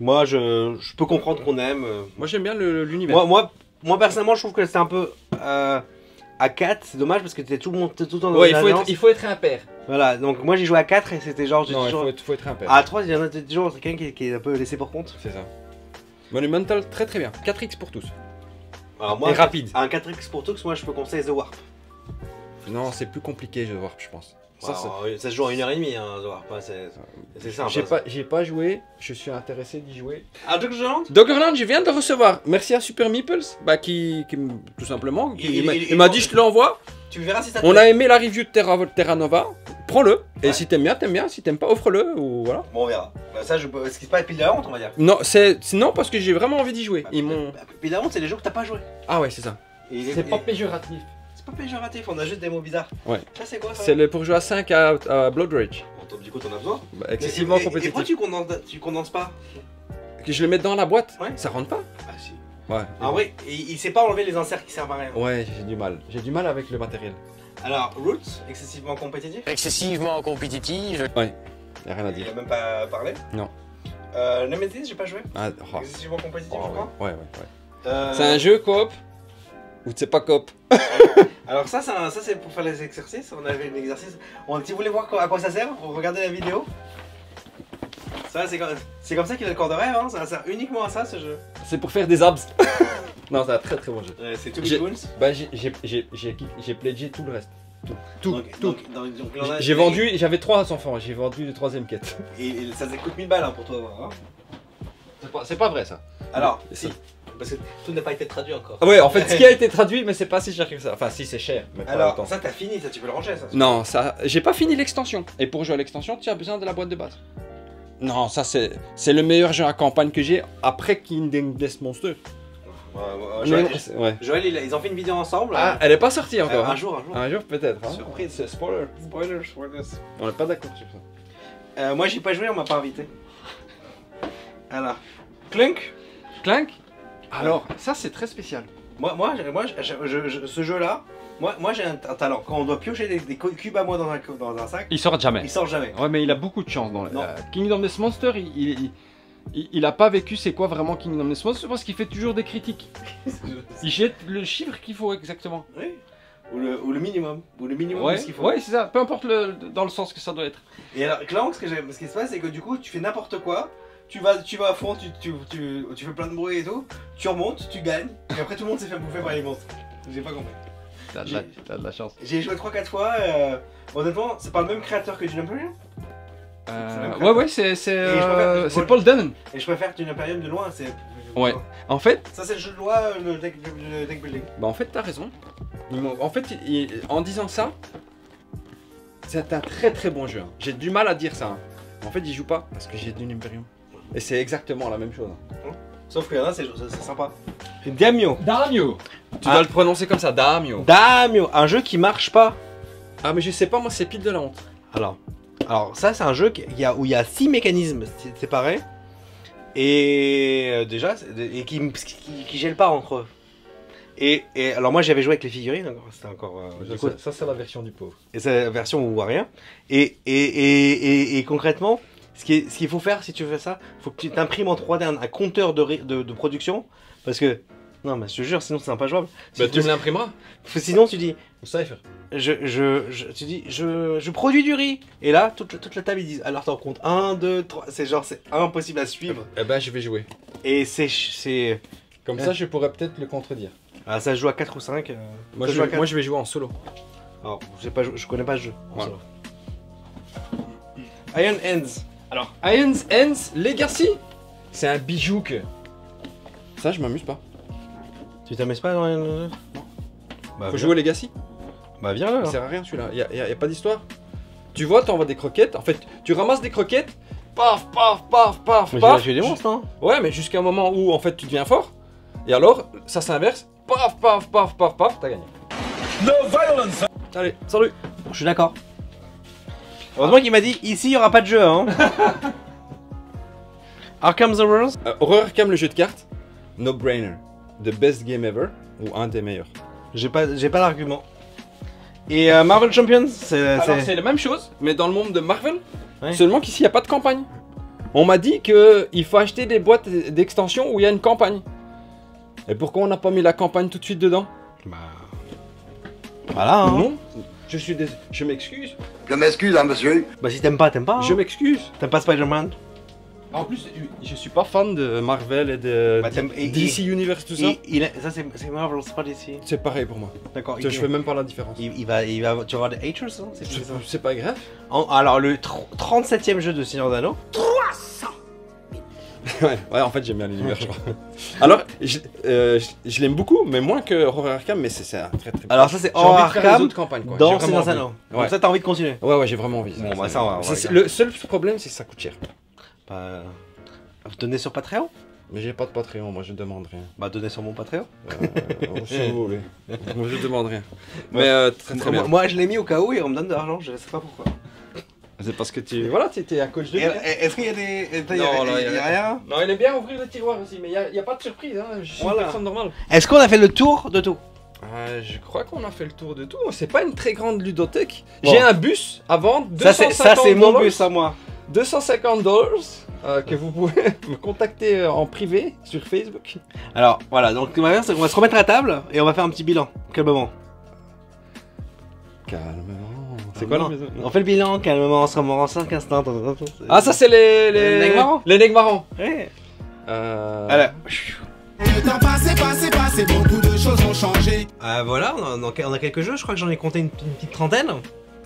Moi, je peux comprendre qu'on aime. Moi j'aime bien l'univers. Moi personnellement, je trouve que c'est un peu. À 4, c'est dommage parce que t'es tout le temps dans il faut être impair. Voilà, donc moi j'ai joué à 4 et c'était genre. Non, il faut être impair. À 3, il y en a toujours quelqu'un qui est un peu laissé pour compte. C'est ça. Monumental, très bien. 4x pour tous. Alors moi, et rapide. Un 4x pour tous, moi je peux conseiller The Warp. Non, c'est plus compliqué, The Warp, je pense. Ça se joue en 1h30, hein, The Warp. C'est simple. J'ai pas joué, je suis intéressé d'y jouer. Ah, Doggerland ? Doggerland, je viens de le recevoir. Merci à Super Meeples, qui tout simplement, il m'a dit je te l'envoie. Tu verras si ça te On a aimé la review de Terra Nova, prends-le. Et si t'aimes bien, t'aimes bien. Si t'aimes pas, offre-le ou voilà. Bon, on verra. Bah, ça, ce qui se passe pile de la honte, on va dire. Non, non parce que j'ai vraiment envie d'y jouer. Pile de la honte, c'est les jeux que t'as pas joué. Ah ouais, c'est ça. C'est pas péjoratif. C'est pas péjoratif, on a juste des mots bizarres. Ouais. Ça, c'est quoi ça? C'est pour jouer à 5 à Blood Rage. Bon, du coup, t'en as besoin. Bah, excessivement compétitif. Et pourquoi tu condenses pas? Que je le mette dans la boîte, ça rentre pas? Ah si. Ouais. En vrai, il sait pas enlever les inserts qui servent à rien. Ouais, j'ai du mal. J'ai du mal avec le matériel. Alors, Roots, excessivement compétitif? Excessivement compétitif. Ouais, y'a rien à dire. Il a même pas parlé? Non. Nemesis, j'ai pas joué. Excessivement compétitif, je crois. Ouais. C'est un jeu coop ou c'est pas coop? Alors ça c'est pour faire les exercices. On avait un exercice. Si vous voulez voir à quoi ça sert, regardez la vidéo. Ça, c'est comme ça qu'il a le corps de rêve, hein. Ça sert uniquement à ça, ce jeu. C'est pour faire des abs. Non, c'est un très très bon jeu. C'est tout J'ai- Boons. Bah, j'ai pledgé tout le reste. Tout. Donc, il en a- J'ai vendu, j'avais 3 enfants, j'ai vendu le 3ème quête. Et ça coûte 1000 balles hein, pour toi. Hein. C'est pas vrai ça. Alors, C'est si. Parce que tout n'a pas été traduit encore. Ouais, en fait, ce qui a été traduit, mais c'est pas si cher que ça. Enfin, si, c'est cher, mais pas Alors, autant. ça, t'as fini, ça, tu peux le ranger, ça. Non, ça, j'ai pas fini l'extension. Et pour jouer à l'extension, tu as besoin de la boîte de base. Non, ça c'est le meilleur jeu à campagne que j'ai après Kingdom Death Monster. Joël, Ouais. Joël, ils ont fait une vidéo ensemble. Ah, elle est pas sortie encore. un hein. jour. Un jour peut-être. Hein. Surprise. C'est spoiler. Spoilers. On est pas d'accord sur ça. Moi, j'ai pas joué, on m'a pas invité. Alors, Clunk. Clank. Alors, ça c'est très spécial. Ce jeu-là, moi j'ai un talent. Quand on doit piocher des cubes à moi dans un sac, Il sort jamais. il sort jamais. Ouais, mais il a beaucoup de chance dans Non. Kingdom Death Monster. Il a pas vécu c'est quoi vraiment Kingdom Death Monster parce qu'il fait toujours des critiques. Il jette le chiffre qu'il faut exactement. Oui. Ou le minimum. Ou le minimum Ouais, de ce qu'il faut. ouais c'est ça. Peu importe dans le sens que ça doit être. Et alors, Clank, ce qui se passe, c'est que du coup, tu fais n'importe quoi. Tu vas à fond, tu fais plein de bruit et tout. Tu remontes, tu gagnes. Et après, tout le monde s'est fait bouffer par les monstres. J'ai pas compris. T'as de la chance. J'ai joué 3-4 fois. Honnêtement, c'est pas le même créateur que Dune Imperium. Ouais, c'est Paul Dennen. Et je préfère Dune Imperium de loin. Ouais. En fait, Ça, c'est le jeu de loi, le deck building. bah en fait t'as raison. En fait, en disant ça, c'est un très très bon jeu. Hein. J'ai du mal à dire ça. Hein. En fait, j'y joue pas parce que j'ai Dune Imperium. Et c'est exactement la même chose. Sauf que là, c'est sympa. Damio. Damio. Tu dois le prononcer comme ça, Damio. Damio, un jeu qui marche pas. Ah mais je sais pas, moi c'est pile de la honte. Alors ça, c'est un jeu où il y a 6 mécanismes séparés. Et déjà, et qui gèlent pas entre eux. Et alors moi j'avais joué avec les figurines, c'était encore... du coup, Ça c'est la version du pauvre. et c'est la version où on voit rien. Et concrètement, ce qu'il faut faire si tu fais ça, faut que tu t'imprimes en 3D un compteur de production. Parce que, non mais je te jure, sinon c'est pas jouable. Bah tu me l'imprimeras. Sinon tu dis, Cypher. je produis du riz. Et là, toute la table ils disent, alors t'en comptes 1, 2, 3, c'est impossible à suivre. Eh ben je vais jouer. Et c'est... Comme ça je pourrais peut-être le contredire. Ah, ça se joue à 4 ou 5. Moi ça je, joue à 4. moi je vais jouer en solo. Alors, je connais pas ce jeu. Voilà. Iron Hands. Alors, Iron's Hands Legacy, c'est un bijou que... Ça je m'amuse pas. Tu t'amuses pas dans Iron Hands? Bah, Faut viens. jouer au Legacy. Bah viens là. Ça sert à rien celui-là, y a pas d'histoire. Tu vois, t'envoies des croquettes, en fait, tu ramasses des croquettes, paf, paf, paf, paf, Mais paf. tu tué des monstres, hein. Ouais, mais jusqu'à un moment où, en fait, tu deviens fort, et alors, ça s'inverse, paf, paf, paf, paf, paf, t'as gagné. No violence! Allez, salut. Je suis d'accord. Heureusement qu'il m'a dit, ici il y aura pas de jeu, hein. Arkham Horrors. Horror Arkham, le jeu de cartes, no brainer. The best game ever, ou un des meilleurs. J'ai pas d'argument. Et Marvel Champions, Alors c'est la même chose, mais dans le monde de Marvel, Ouais. seulement qu'ici il n'y a pas de campagne. On m'a dit qu'il faut acheter des boîtes d'extension où il y a une campagne. Et pourquoi on n'a pas mis la campagne tout de suite dedans? Bah... Voilà, hein. Non, je m'excuse. Je m'excuse, hein, monsieur. Bah si t'aimes pas, t'aimes pas. Hein. Je m'excuse. T'aimes pas Spider-Man. En plus, je suis pas fan de Marvel et de Bah, DC Universe, tout ça. Ça c'est Marvel, c'est pas DC. C'est pareil pour moi. D'accord. Je fais même pas la différence. Il va, tu vas avoir des haters, hein. C'est ça. C'est pas grave. Alors le 37ème jeu de Seigneur d'Anneaux. Ouais, en fait j'aime bien l'univers, je crois. Alors, je l'aime beaucoup, mais moins que Horror Arkham, mais c'est un très très. Alors ça c'est J'ai envie Horror de faire les Arkham autres campagnes, quoi. dans J'ai vraiment Seigneur d'Anneaux. envie. Ouais. Donc ça t'as envie de continuer. Ouais, j'ai vraiment envie. Bon, bah, ça, on va regarder. Le seul problème, c'est que ça coûte cher. Bah, donner sur Patreon. Mais j'ai pas de Patreon, moi je demande rien. Bah donner sur mon Patreon. Si vous voulez. Moi je demande rien. Mais très très bien. Moi je l'ai mis au cas où et on me donne de l'argent, je sais pas pourquoi. C'est parce que tu. Voilà, tu étais à coach de. Est-ce qu'il y a des... Non, là, il y a rien. Non, il est bien ouvrir le tiroir aussi, mais il y a pas de surprise, hein. Je suis Voilà. une personne normale. Est-ce qu'on a fait le tour de tout? Je crois qu'on a fait le tour de tout. C'est pas une très grande ludothèque. Bon. J'ai un bus à vendre. Ça c'est mon bus à moi. $250 que vous pouvez me contacter en privé sur Facebook. Alors voilà, donc on va se remettre à table et on va faire un petit bilan. Quel moment? Calmement. C'est quoi la Non. maison? On fait le bilan calmement, on se remet en 5 instants. Ah, ça c'est les nègres marrons. Les nègres marrons. Ouais. Alors. Le temps passé, beaucoup de choses ont changé. Voilà, on a quelques jeux, je crois que j'en ai compté une petite trentaine.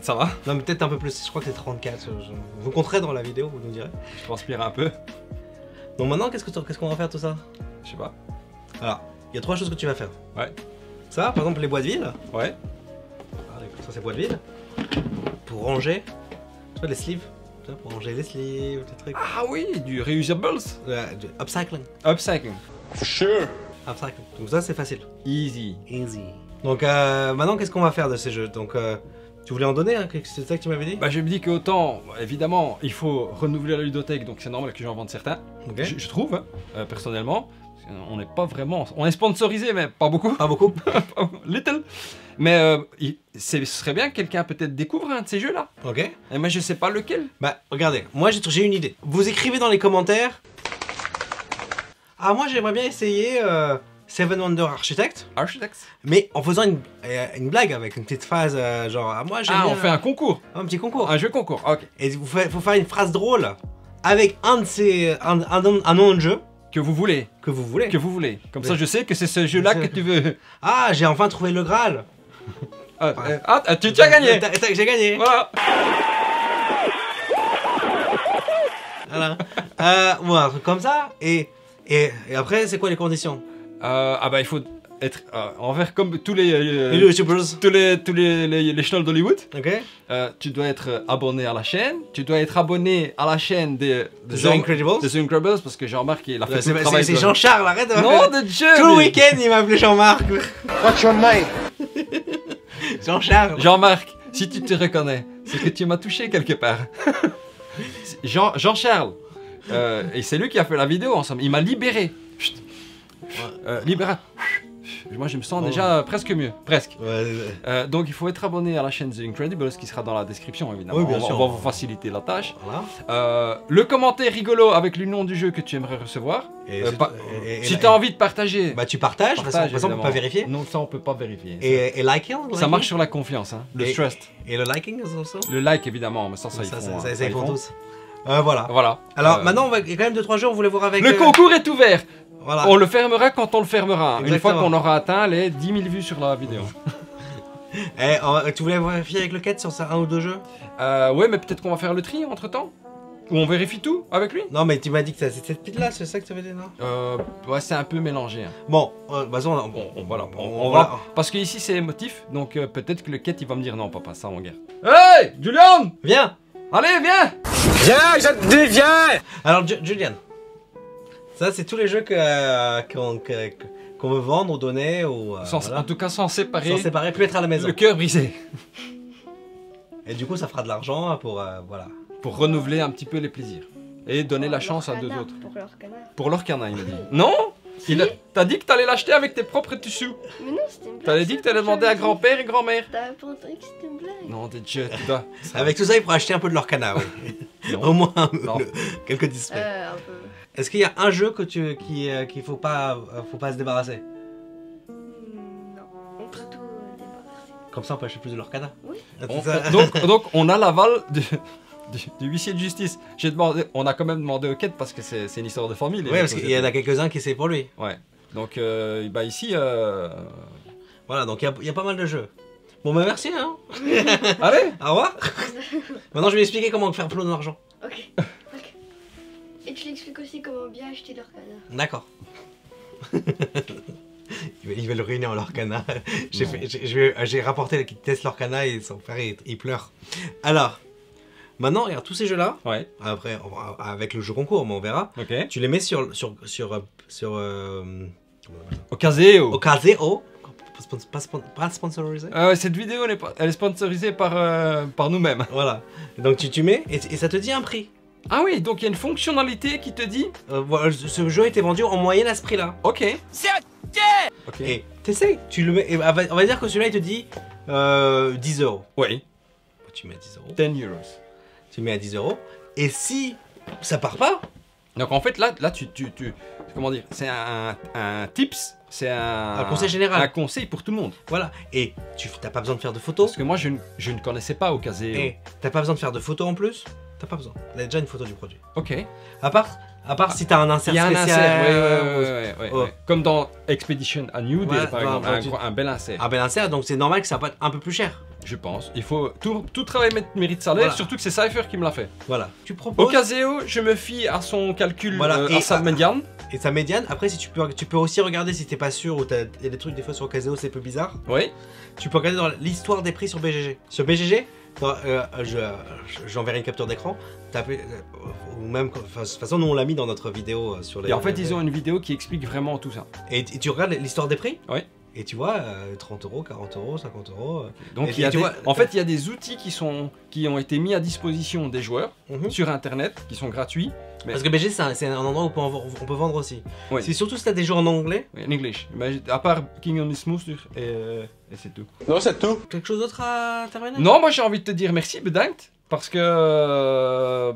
Ça va? Non mais peut-être un peu plus, je crois que c'est 34. Vous compterez dans la vidéo, vous nous direz. Je transpire un peu. Donc maintenant, qu'est-ce qu'on va faire tout ça? Je sais pas. Alors, il y a 3 choses que tu vas faire. Ouais. Ça, par exemple, les boîtes vides. Ouais. Ça, c'est boîtes vides. Pour ranger, tu vois, les sleeves. Tu vois, pour ranger les sleeves, des trucs. Ah oui, du reusables. Du upcycling. Upcycling. Upcycling. Donc ça, c'est facile. Easy. Easy. Donc maintenant, qu'est-ce qu'on va faire de ces jeux? Donc, tu voulais en donner, hein? C'est ça que tu m'avais dit? Bah je me dis qu'autant, évidemment, il faut renouveler la ludothèque, donc c'est normal que j'en vende certains. Ok. Je trouve, hein, personnellement. On n'est pas vraiment... On est sponsorisé, mais pas beaucoup. Pas beaucoup. Little. Mais ce serait bien que quelqu'un peut-être découvre un de ces jeux-là. Ok. Et moi je sais pas lequel. Bah, regardez, moi j'ai une idée. Vous écrivez dans les commentaires. Ah, moi j'aimerais bien essayer Seven Wonder Architect, Architects. mais en faisant une blague avec une petite phrase genre ah, moi j'aime Ah, bien on fait un concours. un petit concours. Un jeu concours, ok. Et faut faire une phrase drôle avec un de ces un nom de jeu Que vous voulez. que vous voulez. Que vous voulez. Comme ça je sais que c'est ce jeu-là que tu veux. Ah, j'ai enfin trouvé le Graal. Tu as gagné. J'ai gagné. Voilà. Voilà. Ouais, un truc comme ça. Et après, c'est quoi les conditions? Ah bah il faut être envers comme tous les Les YouTubers. tous les chenolles d'Hollywood. Ok. Tu dois être abonné à la chaîne. Tu dois être abonné à la chaîne de The Incredibles. The Incredibles parce que Jean-Marc il a fait tout le travail. C'est de- Jean-Charles, arrête. Non de Dieu. Tout le mais- week-end, il m'a appelé Jean-Marc. What's your name? Jean-Charles. Jean-Marc, si tu te reconnais, c'est que tu m'as touché quelque part. Jean-Charles. Et c'est lui qui a fait la vidéo ensemble. Il m'a libéré. Chut. Libéré. Moi je me sens déjà presque mieux. Presque. Ouais. Donc il faut être abonné à la chaîne The Incredibles qui sera dans la description évidemment. Oui, bien on sûr. va vous faciliter la tâche. Voilà. Le commentaire rigolo avec le nom du jeu que tu aimerais recevoir. Et Si tu as envie de partager. bah tu partages. De toute façon, on peut évidemment. pas vérifier. Non, ça on peut pas vérifier. Et liking. Ça marche sur la confiance, hein. Le Et- trust. Et le liking aussi. Le like évidemment, mais ça ils Ça, font. ça, hein. ils Ils font font. tous. Voilà. Voilà. Alors maintenant, il y a quand même 2-3 jeux, on voulait voir avec. Le concours est ouvert. Voilà. On le fermera quand on le fermera. Une Exactement. fois qu'on aura atteint les 10 000 vues sur la vidéo. Tu voulais vérifier avec le quête sur ça, un ou deux jeux? Ouais, mais peut-être qu'on va faire le tri entre temps. Ou on vérifie tout avec lui. Non, mais tu m'as dit que c'est cette pile là, c'est ça que tu avais dit, non? Ouais, c'est un peu mélangé. Hein. Bon, de toute façon, Voilà, on va. va. Parce que ici c'est émotif, donc peut-être que le quête il va me dire non, papa, ça mon gars. Hey, Julian! Viens! Allez, viens! Viens, je te dis, viens! Alors, Julian, ça, c'est tous les jeux qu'on veut vendre ou donner ou. En tout cas, sans séparer. Sans séparer, plus être à la maison. Le cœur brisé. Et du coup, ça fera de l'argent pour. Voilà. Pour renouveler un petit peu les plaisirs. Et donner la chance à deux autres. Pour leur canard. Pour leur canard, il me dit. Non? T'as dit que t'allais l'acheter avec tes propres tissus. Mais non, c'était une blague. T'avais dit que t'allais demander à grand-père et grand-mère. T'avais pas entendu que c'était une blague. Non, t'es Dieu, tu dois. Avec tout ça, il pourra acheter un peu de leur canard, oui. Non. Au moins Non. quelques displays. Un peu. Est-ce qu'il y a un jeu qu'il faut pas se débarrasser? Non, on peut tout débarrasser. Comme ça, on peut acheter plus de leur canard. Oui. Donc, on a l'aval du huissier de justice. J'ai demandé, on a quand même demandé au quête parce que c'est une histoire de famille. Oui, parce qu'il y en a quelques-uns qui c'est pour lui. Ouais. Donc, bah ici. Voilà, donc il y a pas mal de jeux. Bon, bah merci, hein. Allez. Au revoir. Maintenant, je vais expliquer comment faire plein d'argent. Ok. Ok. Et tu l'expliques aussi comment bien acheter leur canard. D'accord. Ils veulent ruiner en leur canard. J'ai rapporté qu'ils testent leur canard et son père il pleure. Alors, maintenant, regarde tous ces jeux-là. Ouais. Après, avec le jeu concours, mais on verra. Ok. Tu les mets sur Ocaseo. Ocaseo. Pas sponsorisé. Cette vidéo, elle est sponsorisée par nous-mêmes. Voilà. Donc tu mets et ça te dit un prix. Ah oui, donc il y a une fonctionnalité qui te dit. Voilà, ce jeu a été vendu en moyenne à ce prix-là. Ok. Ok. Et t'essayes, tu le mets. Et on va dire que celui-là il te dit 10 euros. Oui. Tu mets à 10 euros. 10 euros. Tu mets à 10 euros. Et si ça part pas, Donc en fait là comment dire, c'est un tips, c'est un conseil général. Un conseil pour tout le monde. Voilà. Et tu n'as pas besoin de faire de photos. Parce que moi je ne connaissais pas Ocaseo. Et t'as pas besoin de faire de photos en plus. T'as pas besoin. Il y a déjà une photo du produit. Ok. À part si t'as un insert Il y a un spécial. insert, ouais. Oh. Comme dans Expedition à New Day, Ouais, par voilà, exemple, un bel insert. Ah ben l'insert, donc c'est normal que ça va être un peu plus cher. Je pense. Il faut tout travail mérite salaire, Voilà. surtout que c'est Cypher qui me l'a fait. Voilà. Tu proposes. Ocaseo, je me fie à son calcul, Voilà, à sa médiane. Et sa médiane. Après, si tu peux aussi regarder si t'es pas sûr ou il y a des trucs des fois sur Ocaseo, c'est un peu bizarre. Oui. Tu peux regarder dans l'histoire des prix sur BGG. Sur BGG, j'enverrai une capture d'écran. Ou même, de toute façon, nous on l'a mis dans notre vidéo sur les. Et en fait, ils ont une vidéo qui explique vraiment tout ça. Et tu regardes l'histoire des prix. Oui. Et tu vois, 30 €, 40 €, 50 €. Donc Et en fait, il y a des outils qui ont été mis à disposition des joueurs Mhm. sur Internet, qui sont gratuits. Mais... Parce que BGG, c'est un endroit où on peut vendre aussi. Oui. C'est surtout si t'as des jeux en anglais. Oui, en English. Mais à part King on Ismus et c'est tout. Non, c'est tout. Quelque chose d'autre à terminer? Non, moi j'ai envie de te dire merci, bedankt. Parce que,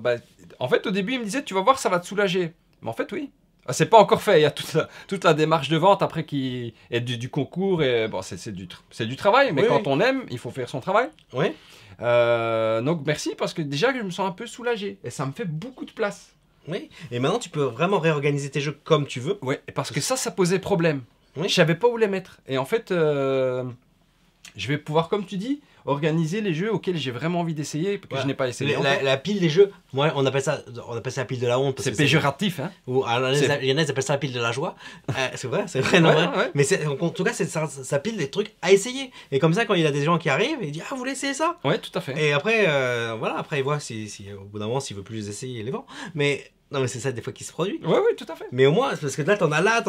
en fait, au début, il me disait, tu vas voir, ça va te soulager. Mais en fait, oui. C'est pas encore fait, il y a toute la démarche de vente après qui est du concours et bon, c'est du travail, mais Oui, quand oui. on aime, il faut faire son travail. Oui. Donc merci parce que déjà je me sens un peu soulagé et ça me fait beaucoup de place. Oui. Et maintenant, tu peux vraiment réorganiser tes jeux comme tu veux. Ouais, parce que ça posait problème. Oui. Je savais pas où les mettre. Et en fait, je vais pouvoir, comme tu dis, organiser les jeux auxquels j'ai vraiment envie d'essayer, que Voilà. je n'ai pas essayé. encore. La pile des jeux, moi, on appelle ça la pile de la honte. parce C'est que péjoratif, hein. Ou alors, il y en a, ils appellent ça la pile de la joie. C'est vrai, non, Ouais, vrai. ouais. Mais en tout cas, ça pile des trucs à essayer. Et comme ça, quand il y a des gens qui arrivent, il dit ah, vous voulez essayer ça? Ouais, tout à fait. Et après, voilà, après, il voit si au bout d'un moment, s'il veut plus les essayer, il les vend. Mais non, mais c'est ça des fois qui se produit. Ouais, ouais, tout à fait. Mais au moins, parce que là, t'en as là.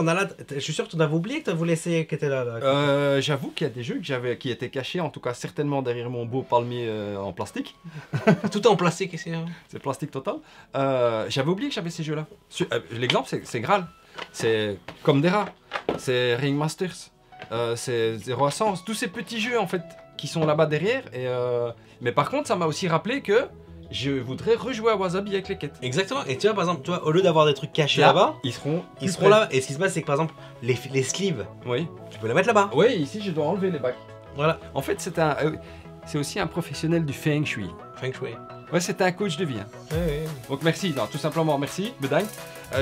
Je suis sûr que t'en avais oublié que t'as voulu essayer, qui était là. J'avoue qu'il y a des jeux qui étaient cachés, en tout cas certainement derrière mon beau palmier en plastique. Tout en plastique ici. Hein. C'est plastique total. J'avais oublié que j'avais ces jeux-là. L'exemple, c'est Graal. C'est comme des rats. C'est Ringmasters. C'est Zero Essence. Tous ces petits jeux, en fait, qui sont là-bas derrière. Mais par contre, ça m'a aussi rappelé que je voudrais rejouer à Wasabi avec les quêtes. Exactement. Et tu vois, par exemple, au lieu d'avoir des trucs cachés Là, là-bas, ils seront là. Et ce qui se passe, c'est que par exemple, les sleeves, Oui. tu peux les mettre là-bas. Oui, ici, je dois enlever les bacs. Voilà. En fait, c'est aussi un professionnel du Feng Shui. Feng Shui. Ouais, c'est un coach de vie. Hein. Ouais. Donc merci, non, tout simplement merci, bedankt.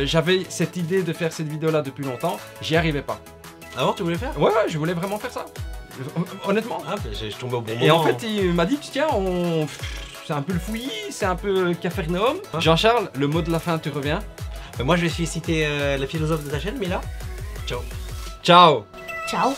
J'avais cette idée de faire cette vidéo-là depuis longtemps, j'y arrivais pas. Avant, tu voulais faire? Ouais, je voulais vraiment faire ça. Honnêtement. Ah, je tombé au bon moment. Et en fait, il m'a dit, tiens, c'est un peu le fouillis, c'est un peu Capernaum. Hein? Jean-Charles, le mot de la fin, tu reviens. Moi, je vais citer la philosophe de ta chaîne, Mila. Ciao. Ciao. Ciao.